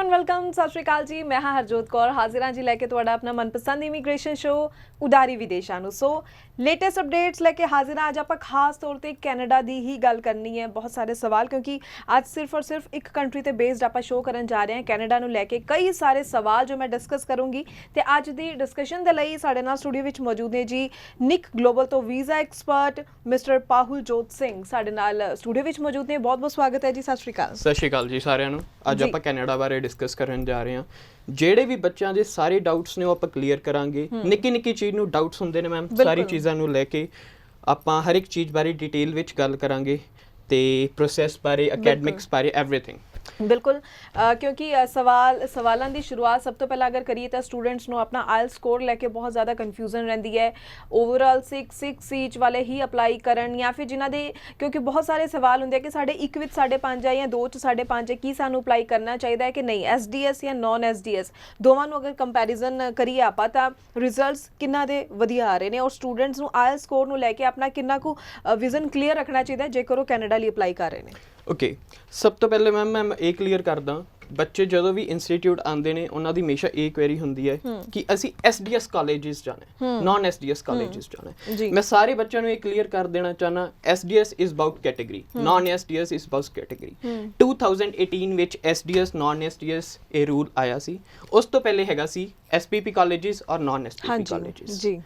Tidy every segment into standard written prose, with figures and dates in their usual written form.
Everyone welcome सत श्री अकाल जी। मैं हाँ हरजोत कौर हाजिर हाँ जी लैके तुहाडा अपना मनपसंद इमीग्रेशन शो उडारी विदेशा नूं। सो लेटेस्ट अपडेट्स लैके हाजिर हाँ। अज आपां खास तौर पर कैनेडा की ही गल करनी है। बहुत सारे सवाल क्योंकि आज सिर्फ और सिर्फ एक कंट्री ते बेस्ड आपां शो करन जा रहे हैं। कैनेडा नूं लैके कई सारे सवाल जो मैं डिस्कस करूँगी तो अज की डिस्कशन के लिए साडे नाल स्टूडियो विच मौजूद ने जी निक ग्लोबल तो वीज़ा एक्सपर्ट मिस्टर पाहुल जोत सिंह साडे नाल स्टूडियो विच मौजूद ने। बहुत बहुत स्वागत है जी। सत श्री अकाल। सत श्री अकाल जी सारिਆਂ ਨੂੰ। ਅੱਜ ਆਪਾਂ ਕੈਨੇਡਾ ਬਾਰੇ ਡਿਸਕਸ ਕਰਨ ਜਾ ਰਹੇ ਹਾਂ। ਜਿਹੜੇ ਵੀ ਬੱਚਿਆਂ ਦੇ ਸਾਰੇ ਡਾਊਟਸ ਨੇ ਉਹ ਆਪਾਂ ਕਲੀਅਰ ਕਰਾਂਗੇ। ਨਿੱਕੀ ਨਿੱਕੀ ਚੀਜ਼ ਨੂੰ ਡਾਊਟਸ ਹੁੰਦੇ ਨੇ ਮੈਮ, ਸਾਰੀ ਚੀਜ਼ਾਂ ਨੂੰ ਲੈ ਕੇ ਆਪਾਂ ਹਰ ਇੱਕ ਚੀਜ਼ ਬਾਰੇ ਡਿਟੇਲ ਵਿੱਚ ਗੱਲ ਕਰਾਂਗੇ ਤੇ ਪ੍ਰੋਸੈਸ ਬਾਰੇ, ਅਕੈਡਮਿਕਸ ਬਾਰੇ, एवरीथिंग। बिल्कुल क्योंकि सवालों की शुरुआत सब तो पहला अगर करिए तो स्टूडेंट्स को अपना आयल स्कोर लैके बहुत ज़्यादा कन्फ्यूजन रही है। ओवरऑल 6 ईच वाले ही अपलाई करन या फिर जिन्हों के, क्योंकि बहुत सारे सवाल होंगे कि साढ़े 1 विच 5.5 है या 2 च 5.5 है, की सानू अपलाई करना चाहिए है कि नहीं, SDS या नॉन SDS दोवां नूं अगर कंपैरिजन करिए आपां तां रिजल्ट्स किन्ना दे वधिया आ रहे हैं और स्टूडेंट्स नूं आयल स्कोर नूं लैके अपना किन्ना को विजन क्लीयर रखना चाहिए जेकर वो कैनेडा लई अपलाई कर रहे हैं। ओके, सब तो पहले मैम मैं ये क्लीयर करदा, ਬੱਚੇ ਜਦੋਂ ਵੀ ਇੰਸਟੀਟਿਊਟ ਆਉਂਦੇ ਨੇ ਉਹਨਾਂ ਦੀ ਹਮੇਸ਼ਾ ਇਹ ਕੁਐਰੀ ਹੁੰਦੀ ਹੈ ਕਿ ਅਸੀਂ SDS ਕਾਲਜਸ ਜਾਣਾ, ਨॉन SDS ਕਾਲਜਸ ਜਾਣਾ। ਮੈਂ ਸਾਰੇ ਬੱਚਿਆਂ ਨੂੰ ਇਹ ਕਲੀਅਰ ਕਰ ਦੇਣਾ ਚਾਹਨਾ, SDS is about category, non SDS is about category. 2018 ਵਿੱਚ SDS ਨॉन SDS ਇਹ ਰੂਲ ਆਇਆ ਸੀ। ਉਸ ਤੋਂ ਪਹਿਲੇ ਹੈਗਾ ਸੀ SPP ਕਾਲਜਸ ਔਰ ਨॉन SPP ਕਾਲਜਸ। ਜੀ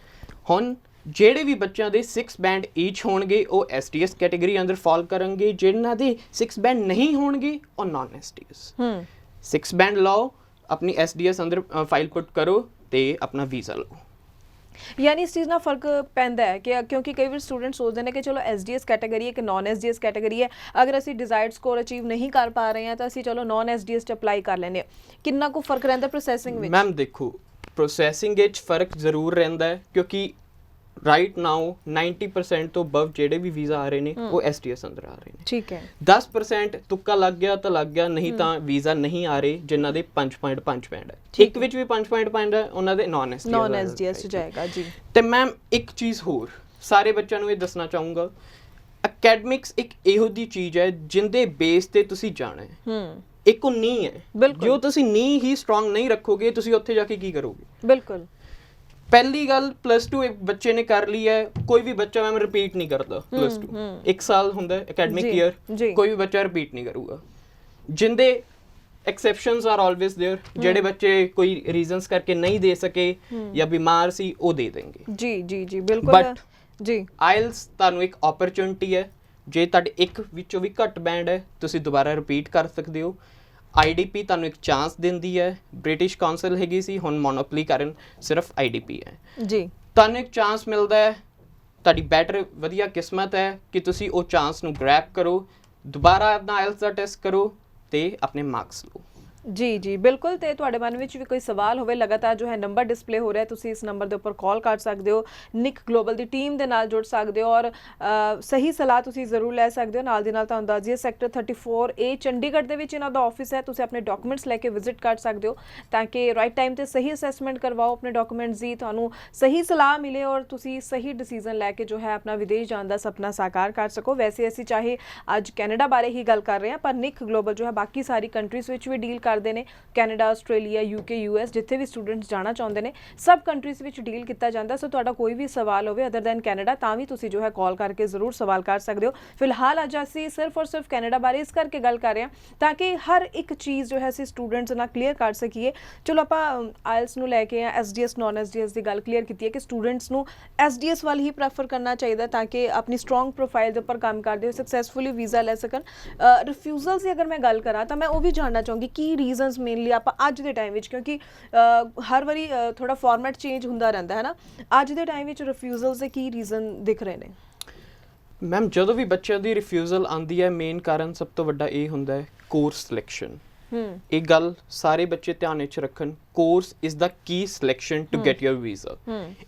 ਹੁਣ ਜਿਹੜੇ ਵੀ ਬੱਚਿਆਂ ਦੇ 6 ਬੈਂਡ ਈਚ ਹੋਣਗੇ ਉਹ SDS ਕੈਟਾਗਰੀ ਅੰਦਰ ਫਾਲ ਕਰਨਗੇ। ਜਿਨ੍ਹਾਂ ਦੇ 6 ਬੈਂਡ ਨਹੀਂ ਹੋਣਗੇ ਉਹ ਨॉन SDS। 6 ਬੈਂਡ ਲਾਓ, ਆਪਣੀ SDS ਅੰਦਰ ਫਾਈਲ ਪੁੱਟ ਕਰੋ ਤੇ ਆਪਣਾ ਵੀਜ਼ਾ ਲਓ। यानी इस चीज़ ना फर्क पैंदा है कि क्योंकि कई बार स्टूडेंट सोचते हैं कि चलो SDS कैटेगरी है कि नॉन SDS कैटेगरी है, अगर असी डिजायर्ड स्कोर अचीव नहीं कर पा रहे हैं तो असी चलो नॉन SDS च अपलाई कर लेने। कितना को फर्क रहता प्रोसैसिंग में? मैम देखो, प्रोसैसिंग फर्क जरूर रहता है क्योंकि राइट नाउ 90% तो अबव ਜਿਹੜੇ ਵੀ ਵੀਜ਼ਾ ਆ ਰਹੇ ਨੇ ਉਹ SDS ਅੰਦਰ ਆ ਰਹੇ ਨੇ। ਠੀਕ ਹੈ। 10% ਤੁੱਕਾ ਲੱਗ ਗਿਆ ਤਾਂ ਲੱਗ ਗਿਆ, ਨਹੀਂ ਤਾਂ ਵੀਜ਼ਾ ਨਹੀਂ ਆ ਰਹੇ ਜਿਨ੍ਹਾਂ ਦੇ 5.5 ਬੈਂਡ ਹੈ। ਇੱਕ ਵਿੱਚ ਵੀ 5.5 ਹੈ ਉਹਨਾਂ ਦੇ ਨॉन SDS ਚ ਜਾਏਗਾ। ਜੀ ਤੇ ਮੈਮ ਇੱਕ ਚੀਜ਼ ਹੋਰ ਸਾਰੇ ਬੱਚਿਆਂ ਨੂੰ ਇਹ ਦੱਸਣਾ ਚਾਹੂੰਗਾ, ਅਕੈਡਮਿਕਸ ਇੱਕ ਇਹੋ ਜਿਹੀ ਚੀਜ਼ ਹੈ ਜਿੰਦੇ ਬੇਸ ਤੇ ਤੁਸੀਂ ਜਾਣਾ ਹੈ। ਇੱਕ ਉਹ ਨੀ ਹੈ, ਜੋ ਤੁਸੀਂ ਨੀ ਹੀ ਸਟਰੋਂਗ ਨਹੀਂ ਰੱਖੋਗੇ ਤੁਸੀਂ ਉੱਥੇ ਜਾ ਕੇ ਕੀ ਕਰੋਗੇ। ਬਿਲਕੁਲ। पहली गल +2 एक बच्चे ने कर ली है, कोई भी बच्चा मैम रिपीट नहीं करता +2। 1 साल होंदा है एकेडमिक ईयर, कोई भी बच्चा रिपीट नहीं करूगा। जिंदे एक्सेप्शंस आर ऑलवेज देयर, जेडे बच्चे कोई रीजंस करके नहीं दे सके या बीमार सी वो दे देंगे। जी जी जी बिल्कुल। बट जी आइल्स ਤੁਹਾਨੂੰ ਇੱਕ ਓਪਰਚੁਨਿਟੀ ਹੈ, ਜੇ ਤੁਹਾਡੇ ਇੱਕ ਵਿੱਚੋਂ ਵੀ ਘੱਟ ਬੈਂਡ ਹੈ ਤੁਸੀਂ ਦੁਬਾਰਾ ਰਿਪੀਟ ਕਰ ਸਕਦੇ ਹੋ। IDP ਤੁਹਾਨੂੰ ਇੱਕ ਚਾਂਸ ਦਿੰਦੀ ਹੈ। ਬ੍ਰਿਟਿਸ਼ ਕਾਉਂਸਲ ਹੈਗੀ ਸੀ, ਹੁਣ ਮੋਨੋਪੋਲੀ ਕਾਰਨ ਸਿਰਫ IDP ਹੈ। ਜੀ ਤੁਹਾਨੂੰ ਇੱਕ ਚਾਂਸ ਮਿਲਦਾ ਹੈ, ਤੁਹਾਡੀ ਬੈਟਰ ਵਧੀਆ ਕਿਸਮਤ ਹੈ ਕਿ ਤੁਸੀਂ ਉਹ ਚਾਂਸ ਨੂੰ ਗ੍ਰੈਬ ਕਰੋ, ਦੁਬਾਰਾ ਆਪਣਾ ਆਇਲਸ ਦਾ ਟੈਸਟ ਕਰੋ ਤੇ ਆਪਣੇ ਮਾਰਕਸ ਲਓ। जी जी बिल्कुल। तो तुहाडे मन में भी कोई सवाल होवे लगातार जो है नंबर डिस्पले हो रहा है, तुसी इस नंबर के उपर कॉल कर सकते हो, निक ग्लोबल की टीम के नाल जुड़ सकते हो और सही सलाह तुसी जरूर लै सकते हो। नाल दी नाल तुहानूं दस दिए सेक्टर 34A चंडीगढ़ दे विच इन्हां दा ऑफिस है, तुसी अपने डॉक्यूमेंट्स लैके विजिट कर सकते हो ताकि राइट टाइम ते सही असैसमेंट करवाओ अपने डॉक्यूमेंट्स दी, तुहानूं सही सलाह मिले और तुसी सही डिसीजन लैके जो है अपना विदेश जाने का सपना साकार कर सको। वैसे असीं चाहे अज कैनेडा बारे ही गल कर रहे हैं पर निक ग्लोबल जो है बाकी सारी कंट्रीज़ विच भी डील करते हैं। कैनेडा, आस्ट्रेलिया, UK, US जिथे भी स्टूडेंट्स जाना चाहते हैं सब कंट्रीज़ विच डील किया जाता। सो तुहाडा कोई भी सवाल हो अदर दैन कैनेडा तां भी तुसी जो है कॉल करके जरूर सवाल कर सकते हो। फिलहाल अज असीं सिर्फ और सिर्फ कैनेडा बारे इस करके गल कर रहे हैं ताकि हर एक चीज़ जो है असीं स्टूडेंट्स नाल क्लीयर कर सकीए। चलो आपां आइल्स नूं लैके SDS नॉन SDS की गल क्लीयर की है कि स्टूडेंट्स नूं SDS वाल ही प्रैफर करना चाहिए ताकि अपनी स्ट्रोंग प्रोफाइल के उपर काम करते हुए सक्सैसफुली वीज़ा लै सकन। रिफ्यूजल की अगर मैं गल करा तो मैं वो भी जानना चाहूँगी की रीजनस मेनली आप अज के टाइम क्योंकि हर बारी थोड़ा फॉर्मेट चेंज होंदा रहता है ना, अज के टाइम रिफ्यूजल्स के की रीजन दिख रहे हैं? मैम ਜਦੋਂ ਵੀ ਬੱਚਿਆਂ ਦੀ ਰਿਫਿਊਜ਼ਲ ਆਂਦੀ ਹੈ ਮੇਨ ਕਾਰਨ ਸਭ ਤੋਂ ਵੱਡਾ ਇਹ ਹੁੰਦਾ ਹੈ ਕੋਰਸ ਸਿਲੈਕਸ਼ਨ। ਇਹ ਗੱਲ ਸਾਰੇ ਬੱਚੇ ਧਿਆਨ ਵਿੱਚ ਰੱਖਣ, course is the key selection to get your visa.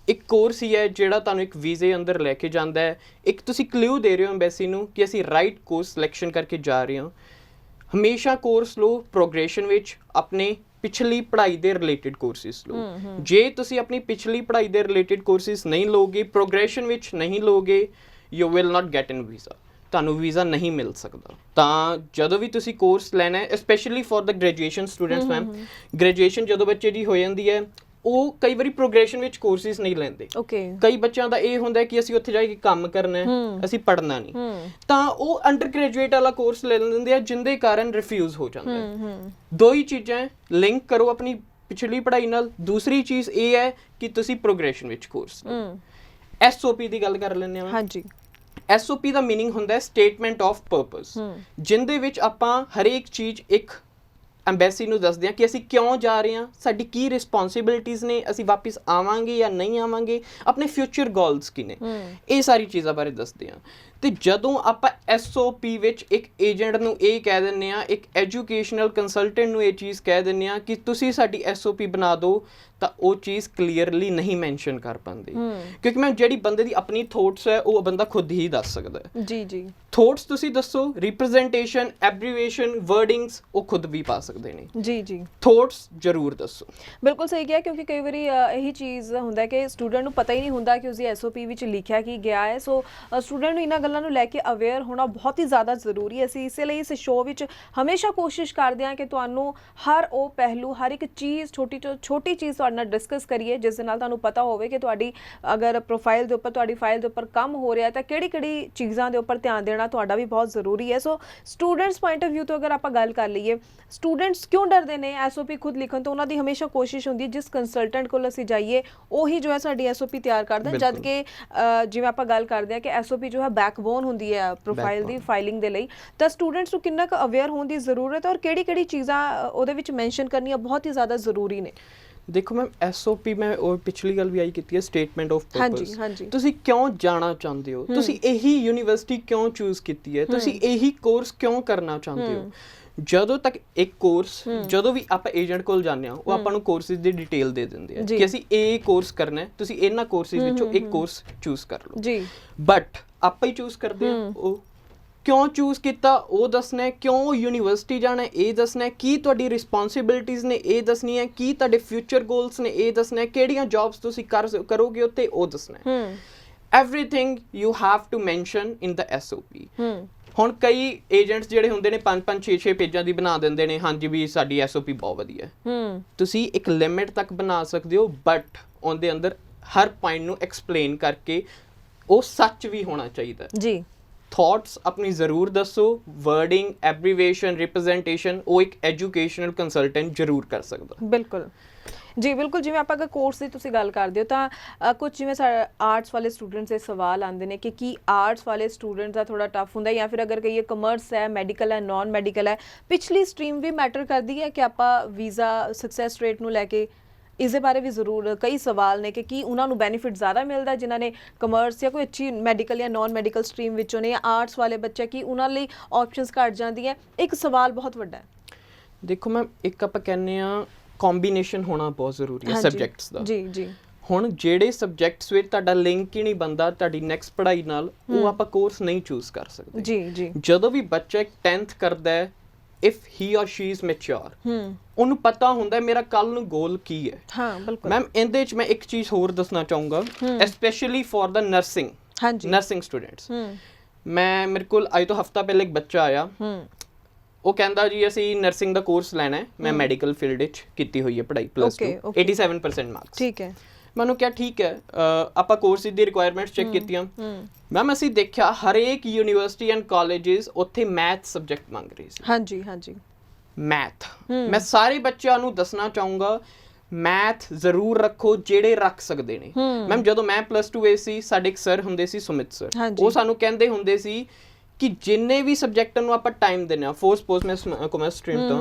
ਇੱਕ ਕੋਰਸ ਹੀ ਹੈ ਜਿਹੜਾ ਤੁਹਾਨੂੰ ਇੱਕ ਵੀਜ਼ੇ ਅੰਦਰ ਲੈ ਕੇ ਜਾਂਦਾ ਹੈ। ਇੱਕ ਤੁਸੀਂ ਕਲੂ ਦੇ ਰਹੇ ਹੋ ਐਮਬੈਸੀ ਨੂੰ ਕਿ ਅਸੀਂ ਰਾਈਟ ਕੋਰਸ ਸਿਲੈਕਸ਼ਨ ਕਰਕੇ ਜਾ ਰਹੇ ਹਾਂ। ਹਮੇਸ਼ਾ ਕੋਰਸ ਲਓ ਪ੍ਰੋਗਰੈਸ਼ਨ ਵਿੱਚ ਆਪਣੇ ਪਿਛਲੀ ਪੜ੍ਹਾਈ ਦੇ ਰਿਲੇਟਡ ਕੋਰਸਿਸ ਲਓ। ਜੇ ਤੁਸੀਂ ਆਪਣੀ ਪਿਛਲੀ ਪੜ੍ਹਾਈ ਦੇ ਰਿਲੇਟਡ ਕੋਰਸਿਸ ਨਹੀਂ ਲਓਗੇ, ਪ੍ਰੋਗਰੈਸ਼ਨ ਵਿੱਚ ਨਹੀਂ ਲਓਗੇ, you will not get in visa. ਤੁਹਾਨੂੰ ਵੀਜ਼ਾ ਨਹੀਂ ਮਿਲ ਸਕਦਾ। ਤਾਂ ਜਦੋਂ ਵੀ ਤੁਸੀਂ ਕੋਰਸ ਲੈਣਾ ਹੈ, specially for the graduation students ma'am, graduation ਜਦੋਂ ਬੱਚੇ ਦੀ ਹੋ ਜਾਂਦੀ ਹੈ ਉਹ ਕਈ ਵਾਰੀ ਪ੍ਰੋਗਰੈਸ਼ਨ ਵਿੱਚ ਕੋਰਸਿਸ ਨਹੀਂ ਲੈਂਦੇ। ਕਈ ਬੱਚਿਆਂ ਦਾ ਇਹ ਹੁੰਦਾ ਕਿ ਅਸੀਂ ਉੱਥੇ ਜਾ ਕੇ ਕੰਮ ਕਰਨਾ ਹੈ, ਅਸੀਂ ਪੜ੍ਹਨਾ ਨਹੀਂ, ਤਾਂ ਉਹ ਅੰਡਰ ਗ੍ਰੈਜੂਏਟ ਵਾਲਾ ਕੋਰਸ ਲੈ ਲੈਂਦੇ ਆ, ਜਿੰਦੇ ਕਾਰਨ ਰਿਫਿਊਜ਼ ਹੋ ਜਾਂਦਾ ਹੈ। ਦੋ ਹੀ ਚੀਜ਼ਾਂ, ਲਿੰਕ ਕਰੋ ਆਪਣੀ ਪਿਛਲੀ ਪੜ੍ਹਾਈ ਨਾਲ। ਦੂਸਰੀ ਚੀਜ਼ ਇਹ ਹੈ ਕਿ ਤੁਸੀਂ ਪ੍ਰੋਗਰੈਸ਼ਨ ਵਿੱਚ ਕੋਰਸ ਲਓ। SOP ਦੀ ਗੱਲ ਕਰ ਲੈਂਦੇ ਹਾਂ। ਹਾਂਜੀ, SOP ਦਾ ਮੀਨਿੰਗ ਹੁੰਦਾ ਹੈ ਸਟੇਟਮੈਂਟ ਆਫ ਪਰਪਸ, ਜਿੰਦੇ ਵਿੱਚ ਆਪਾਂ ਹਰੇਕ ਚੀਜ਼ ਇੱਕ ਐਮਬੈਸੀ ਨੂੰ ਦੱਸਦੇ ਹਾਂ ਕਿ ਅਸੀਂ ਕਿਉਂ ਜਾ ਰਹੇ ਹਾਂ, ਸਾਡੀ ਕੀ ਰਿਸਪੌਂਸਿਬਿਲਿਟੀਜ਼ ਨੇ, ਅਸੀਂ ਵਾਪਿਸ ਆਵਾਂਗੇ ਜਾਂ ਨਹੀਂ ਆਵਾਂਗੇ, ਆਪਣੇ ਫਿਊਚਰ ਗੋਲਸ ਕੀ ਨੇ, ਇਹ ਸਾਰੀ ਚੀਜ਼ਾਂ ਬਾਰੇ ਦੱਸਦੇ ਹਾਂ। ਤੇ ਜਦੋਂ ਆਪਾਂ SOP ਵਿੱਚ ਇੱਕ ਏਜੰਟ ਨੂੰ ਇਹ ਕਹਿ ਦਿੰਦੇ ਹਾਂ, ਇੱਕ ਐਜੂਕੇਸ਼ਨਲ ਕੰਸਲਟੈਂਟ ਨੂੰ ਇਹ ਚੀਜ਼ ਕਹਿ ਦਿੰਦੇ ਹਾਂ ਕਿ ਤੁਸੀਂ ਸਾਡੀ SOP ਬਣਾ ਦਿਓ, ਤਾਂ ਉਹ ਚੀਜ਼ ਕਲੀਅਰਲੀ ਨਹੀਂ ਮੈਂਸ਼ਨ ਕਰ ਪਾਉਂਦੇ, ਕਿਉਂਕਿ ਮੈਂ ਜਿਹੜੀ ਬੰਦੇ ਦੀ ਆਪਣੀ ਥੋਟਸ ਹੈ ਉਹ ਬੰਦਾ ਖੁਦ ਹੀ ਦੱਸ ਸਕਦਾ ਹੈ। ਜੀ ਜੀ, ਥੋਟਸ ਤੁਸੀਂ ਦੱਸੋ, ਰਿਪਰੈਜ਼ੈਂਟੇਸ਼ਨ, ਐਬਰੀਵੇਸ਼ਨ, ਵਰਡਿੰਗਸ ਉਹ ਖੁਦ ਵੀ ਪਾ ਸਕਦੇ ਨੇ। ਜੀ ਜੀ, ਥੋਟਸ ਜ਼ਰੂਰ ਦੱਸੋ। ਬਿਲਕੁਲ ਸਹੀ ਕਿਹਾ, ਕਿਉਂਕਿ ਕਈ ਵਾਰੀ ਇਹੀ ਚੀਜ਼ ਹੁੰਦਾ ਕਿ ਸਟੂਡੈਂਟ ਨੂੰ ਪਤਾ ਹੀ ਨਹੀਂ ਹੁੰਦਾ ਕਿ ਉਸਦੀ SOP ਵਿੱਚ ਲਿਖਿਆ ਕੀ ਗਿਆ ਹੈ। ਸੋ ਸਟੂਡੈਂਟ ਨੂੰ ਇਹਨਾਂ ਗੱਲਾਂ ਨੂੰ ਲੈ ਕੇ ਅਵੇਅਰ ਹੋਣਾ ਬਹੁਤ ਹੀ ਜ਼ਿਆਦਾ ਜ਼ਰੂਰੀ ਹੈ। ਅਸੀਂ ਇਸੇ ਲਈ ਇਸ ਸ਼ੋਅ ਵਿੱਚ ਹਮੇਸ਼ਾ ਕੋਸ਼ਿਸ਼ ਕਰਦੇ ਹਾਂ ਕਿ ਤੁਹਾਨੂੰ ਹਰ ਉਹ ਪਹਿਲੂ, ਹਰ ਇੱਕ ਚੀਜ਼, ਛੋਟੀ ਤੋਂ ਛੋਟੀ ਚੀਜ਼ ਤੁਹਾਡੇ ਨਾਲ ਡਿਸਕਸ ਕਰੀਏ, ਜਿਸ ਦੇ ਨਾਲ ਤੁਹਾਨੂੰ ਪਤਾ ਹੋਵੇ ਕਿ ਤੁਹਾਡੀ ਅਗਰ ਪ੍ਰੋਫਾਈਲ ਦੇ ਉੱਪਰ, ਤੁਹਾਡੀ ਫਾਈਲ ਦੇ ਉੱਪਰ ਕੰਮ ਹੋ ਰਿਹਾ ਤਾਂ ਕਿਹੜੀ ਚੀਜ਼ਾਂ ਦੇ ਉੱਪਰ ਧਿਆਨ ਦੇਣਾ ਤੁਹਾਡਾ ਵੀ ਬਹੁਤ ਜ਼ਰੂਰੀ ਹੈ। So students point of view ਤੋਂ ਅਗਰ ਆਪਾਂ ਗੱਲ ਕਰ ਲਈਏ, ਸਟੂਡੈਂਟਸ ਕਿਉਂ ਡਰਦੇ ਨੇ SOP ਖੁਦ ਲਿਖਣ ਤੋਂ? ਉਹਨਾਂ ਦੀ ਹਮੇਸ਼ਾ ਕੋਸ਼ਿਸ਼ ਹੁੰਦੀ ਹੈ ਜਿਸ ਕੰਸਲਟੈਂਟ ਕੋਲ ਅਸੀਂ ਜਾਈਏ ਉਹੀ ਜੋ ਹੈ ਸਾਡੀ SOP ਤਿਆਰ ਕਰਦਾ, ਜਦ ਕਿ ਜਿਵੇਂ ਆਪਾਂ ਗੱਲ ਕਰਦੇ ਹਾਂ ਕਿ SOP ਜੋ ਹੈ ਬੈਕਬੋਨ ਹੁੰਦੀ ਹੈ ਪ੍ਰੋਫਾਈਲ ਦੀ ਫਾਈਲਿੰਗ ਦੇ ਲਈ, ਤਾਂ ਸਟੂਡੈਂਟਸ ਨੂੰ ਕਿੰਨਾ ਕੁ ਅਵੇਅਰ ਹੋਣ ਦੀ ਜ਼ਰੂਰਤ ਹੈ ਔਰ ਕਿਹੜੀ ਚੀਜ਼ਾਂ ਉਹਦੇ ਵਿੱਚ ਮੈਂਸ਼ਨ ਕਰਨੀਆਂ ਬਹੁਤ ਹੀ ਜ਼ਿਆਦਾ ਜ਼ਰੂਰੀ ਨੇ? ਦੇਖੋ ਮੈਮ, SOP ਮੈਂ ਉਹ ਪਿਛਲੀ ਗੱਲ ਵੀ ਆਈ ਕੀਤੀ ਹੈ, ਸਟੇਟਮੈਂਟ ਆਫ ਪਰਪਸ। ਤੁਸੀਂ ਕਿਉਂ ਜਾਣਾ ਚਾਹੁੰਦੇ ਹੋ, ਤੁਸੀਂ ਇਹੀ ਯੂਨੀਵਰਸਿਟੀ ਕਿਉਂ ਚੂਜ਼ ਕੀਤੀ ਹੈ, ਤੁਸੀਂ ਇਹੀ ਕੋਰਸ ਕਿਉਂ ਕਰਨਾ ਚਾਹੁੰਦੇ ਹੋ। ਜਦੋਂ ਤੱਕ ਇੱਕ ਕੋਰਸ, ਜਦੋਂ ਵੀ ਆਪਾਂ ਏਜੰਟ ਕੋਲ ਜਾਂਦੇ ਹਾਂ, ਉਹ ਆਪਾਂ ਨੂੰ ਕੋਰਸਿਸ ਦੀ ਡਿਟੇਲ ਦੇ ਦਿੰਦੇ ਆ ਕਿ ਅਸੀਂ ਇਹ ਕੋਰਸ ਕਰਨਾ ਹੈ, ਤੁਸੀਂ ਇਹਨਾਂ ਕੋਰਸਿਸ ਵਿੱਚੋਂ ਇੱਕ ਕੋਰਸ ਚੂਜ਼ ਕਰ ਲਓ ਜੀ। ਬਟ ਆਪਾਂ ਹੀ ਚੂਜ਼ ਕਰਦੇ ਹਾਂ, ਉਹ ਕਿਉਂ ਚੂਜ਼ ਕੀਤਾ ਉਹ ਦੱਸਣਾ ਹੈ, ਕਿਉਂ ਯੂਨੀਵਰਸਿਟੀ ਜਾਣਾ ਇਹ ਦੱਸਣਾ ਹੈ, ਕੀ ਤੁਹਾਡੀ ਰਿਸਪੌਂਸਿਬਿਲਿਟੀਜ਼ ਨੇ ਇਹ ਦੱਸਣੀ ਹੈ, ਕੀ ਤੁਹਾਡੇ ਫਿਊਚਰ ਗੋਲਸ ਨੇ ਇਹ ਦੱਸਣਾ ਹੈ, ਕਿਹੜੀਆਂ ਜੌਬਸ ਤੁਸੀਂ ਕਰੋਗੇ ਉੱਤੇ ਉਹ ਦੱਸਣਾ ਹੈ। Everything you have to mention in the SOP। ਹੁਣ ਕਈ ਏਜੰਟਸ ਜਿਹੜੇ ਹੁੰਦੇ ਨੇ 5-5 6-6 ਪੇਜਾਂ ਦੀ ਬਣਾ ਦਿੰਦੇ ਨੇ, ਹਾਂਜੀ ਵੀ ਸਾਡੀ SOP ਬਹੁਤ ਵਧੀਆ ਹੈ। ਤੁਸੀਂ ਇੱਕ ਲਿਮਿਟ ਤੱਕ ਬਣਾ ਸਕਦੇ ਹੋ, ਬਟ ਉਹਦੇ ਅੰਦਰ ਹਰ ਪੁਆਇੰਟ ਨੂੰ ਐਕਸਪਲੇਨ ਕਰਕੇ ਉਹ ਸੱਚ ਵੀ ਹੋਣਾ ਚਾਹੀਦਾ ਜੀ। ਥਾਟਸ ਆਪਣੀ ਜ਼ਰੂਰ ਦੱਸੋ, ਵਰਡਿੰਗ, ਐਬਰੀਵੇਸ਼ਨ, ਰਿਪਰੈਜ਼ੈਂਟੇਸ਼ਨ ਉਹ ਇੱਕ ਐਜੂਕੇਸ਼ਨਲ ਕੰਸਲਟੈਂਟ ਜ਼ਰੂਰ ਕਰ ਸਕਦਾ। ਬਿਲਕੁਲ ਜੀ, ਬਿਲਕੁਲ। ਜਿਵੇਂ ਆਪਾਂ ਅਗਰ ਕੋਰਸ ਦੀ ਤੁਸੀਂ ਗੱਲ ਕਰਦੇ ਹੋ ਤਾਂ ਕੁਝ ਜਿਵੇਂ ਆਰਟਸ ਵਾਲੇ ਸਟੂਡੈਂਟਸ ਦੇ ਸਵਾਲ ਆਉਂਦੇ ਨੇ ਕਿ ਕੀ ਆਰਟਸ ਵਾਲੇ ਸਟੂਡੈਂਟਸ ਦਾ ਥੋੜਾ ਟਫ ਹੁੰਦਾ, ਜਾਂ ਫਿਰ ਅਗਰ ਕਹੀਏ ਕਮਰਸ ਹੈ, ਮੈਡੀਕਲ ਹੈ, ਨਾਨ ਮੈਡੀਕਲ ਹੈ, ਪਿਛਲੀ ਸਟਰੀਮ ਵੀ ਮੈਟਰ ਕਰਦੀ ਹੈ ਕਿ ਆਪਾਂ ਵੀਜ਼ਾ ਸਕਸੈਸ ਰੇਟ ਨੂੰ ਲੈ ਕੇ ਇਸ ਦੇ ਬਾਰੇ ਵੀ ਜ਼ਰੂਰ ਕਈ ਸਵਾਲ ਨੇ ਕਿ ਕੀ ਉਹਨਾਂ ਨੂੰ ਬੈਨੀਫਿਟ ਜ਼ਿਆਦਾ ਮਿਲਦਾ ਜਿਨ੍ਹਾਂ ਨੇ ਕਮਰਸ ਜਾਂ ਕੋਈ ਅੱਛੀ ਮੈਡੀਕਲ ਜਾਂ ਨਾਨ ਮੈਡੀਕਲ ਸਟਰੀਮ ਵਿੱਚੋਂ ਨੇ, ਜਾਂ ਆਰਟਸ ਵਾਲੇ ਬੱਚੇ ਕੀ ਉਹਨਾਂ ਲਈ ਆਪਸ਼ਨਸ ਘੱਟ ਜਾਂਦੀਆਂ? ਇੱਕ ਸਵਾਲ ਬਹੁਤ ਵੱਡਾ ਹੈ। ਦੇਖੋ ਮੈਮ, ਇੱਕ ਆਪਾਂ ਕਹਿੰਦੇ ਹਾਂ ਕੰਬੀਨੇਸ਼ਨ ਹੋਣਾ ਬਹੁਤ ਜ਼ਰੂਰੀ ਹੈ ਸਬਜੈਕਟਸ ਦਾ। ਜੀ ਜੀ, ਹੁਣ ਜਿਹੜੇ ਸਬਜੈਕਟਸ ਵਿੱਚ ਤੁਹਾਡਾ ਲਿੰਕ ਹੀ ਨਹੀਂ ਬਣਦਾ ਤੁਹਾਡੀ ਨੈਕਸਟ ਪੜ੍ਹਾਈ ਨਾਲ, ਉਹ ਆਪਾਂ ਕੋਰਸ ਨਹੀਂ ਚੂਜ਼ ਕਰ ਸਕਦੇ। ਜੀ ਜੀ, ਜਦੋਂ ਵੀ ਬੱਚਾ ਇੱਕ 10th ਕਰਦਾ ਹੈ, if he or she is mature, ਉਹਨੂੰ ਪਤਾ ਹੁੰਦਾ ਮੇਰਾ ਕੱਲ ਨੂੰ ਗੋਲ ਕੀ ਹੈ। ਹਾਂ ਬਿਲਕੁਲ ਮੈਮ, ਇਹਦੇ ਵਿੱਚ ਮੈਂ ਇੱਕ ਚੀਜ਼ ਹੋਰ ਦੱਸਣਾ ਚਾਹੂੰਗਾ, especially for the nursing students. ਮੇਰੇ ਕੋਲ ਅੱਜ ਤੋਂ ਹਫਤਾ ਪਹਿਲੇ ਇੱਕ ਬੱਚਾ ਆਇਆ, ਉਹ ਕਹਿੰਦਾ ਜੀ ਅਸੀਂ ਨਰਸਿੰਗ ਦਾ ਕੋਰਸ ਲੈਣਾ ਹੈ, ਮੈਂ ਮੈਡੀਕਲ ਫੀਲਡ ਵਿੱਚ ਕੀਤੀ ਹੋਈ ਹੈ ਪੜ੍ਹਾਈ +2, 87% ਮਾਰਕਸ। ਠੀਕ ਹੈ, ਮੈਨੂੰ ਕਿਹਾ ਠੀਕ ਹੈ, ਆਪਾਂ ਕੋਰਸ ਦੀ ਰਿਕੁਆਇਰਮੈਂਟਸ ਚੈੱਕ ਕੀਤੀਆਂ। ਮੈਮ ਅਸੀਂ ਦੇਖਿਆ ਹਰੇਕ ਯੂਨੀਵਰਸਿਟੀ ਐਂਡ ਕਾਲਜਿਸ ਉੱਥੇ ਮੈਥ ਸਬਜੈਕਟ ਮੰਗ ਰਹੇ ਸੀ। ਹਾਂਜੀ ਹਾਂਜੀ, ਮੈਥ। ਮੈਂ ਸਾਰੇ ਬੱਚਿਆਂ ਨੂੰ ਦੱਸਣਾ ਚਾਹੂੰਗਾ ਮੈਥ ਜ਼ਰੂਰ ਰੱਖੋ ਜਿਹੜੇ ਰੱਖ ਸਕਦੇ ਨੇ। ਮੈਮ ਜਦੋਂ ਮੈਂ +2 ਵਿੱਚ ਸੀ, ਸਾਡੇ ਇੱਕ ਸਰ ਹੁੰਦੇ ਸੀ ਸੁਮਿਤ ਸਰ, ਉਹ ਸਾਨੂੰ ਕਹਿੰਦੇ ਹੁੰਦੇ ਸੀ ਕਿ ਜਿੰਨੇ ਵੀ ਸਬਜੈਕਟ ਨੂੰ ਆਪਾਂ ਟਾਈਮ ਦਿੰਦੇ ਹਾਂ, ਫੋਰ ਸਪੋਜ਼ ਮੈਂ ਕਾਮਰਸ ਸਟਰੀਮ ਤੋਂ,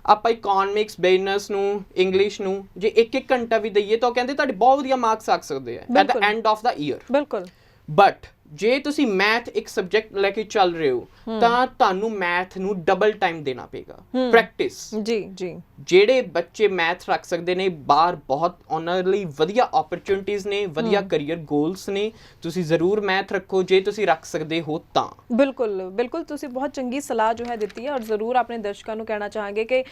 ਆਪਾਂ ਇਕਨੋਮਿਕਸ, ਬਿਜ਼ਨਸ ਨੂੰ, ਇੰਗਲਿਸ਼ ਨੂੰ ਜੇ 1-1 ਘੰਟਾ ਵੀ ਦਈਏ ਤਾਂ ਉਹ ਕਹਿੰਦੇ ਤੁਹਾਡੇ ਬਹੁਤ ਵਧੀਆ ਮਾਰਕਸ ਆ ਸਕਦੇ ਆ at the end of the year. ਬਿਲਕੁਲ, ਬਟ ਜੇ ਤੁਸੀਂ ਮੈਥ ਇੱਕ ਸਬਜੈਕਟ ਲੈ ਕੇ ਚੱਲ ਰਹੇ ਹੋ ਤਾਂ ਤੁਹਾਨੂੰ ਮੈਥ ਨੂੰ ਡਬਲ ਟਾਈਮ ਦੇਣਾ ਪਏਗਾ, ਪ੍ਰੈਕਟਿਸ। ਜੀ ਜੀ, ਜਿਹੜੇ ਬੱਚੇ ਮੈਥ ਰੱਖ ਸਕਦੇ ਨੇ ਬਾਹਰ ਬਹੁਤ ਉਹਨਾਂ ਲਈ ਵਧੀਆ ਓਪਰਚੁਨਿਟੀਜ਼ ਨੇ, ਵਧੀਆ ਕੈਰੀਅਰ ਗੋਲਸ ਨੇ, ਤੁਸੀਂ ਜ਼ਰੂਰ ਮੈਥ ਰੱਖੋ ਜੇ ਤੁਸੀਂ ਰੱਖ ਸਕਦੇ ਹੋ ਤਾਂ। ਬਿਲਕੁਲ ਬਿਲਕੁਲ, ਤੁਸੀਂ ਬਹੁਤ ਚੰਗੀ ਸਲਾਹ ਜੋ ਹੈ ਦਿੱਤੀ ਹੈ, ਔਰ ਜ਼ਰੂਰ ਆਪਣੇ ਦਰਸ਼ਕਾਂ ਨੂੰ ਕਹਿਣਾ ਚਾਹਾਂਗੇ ਕਿ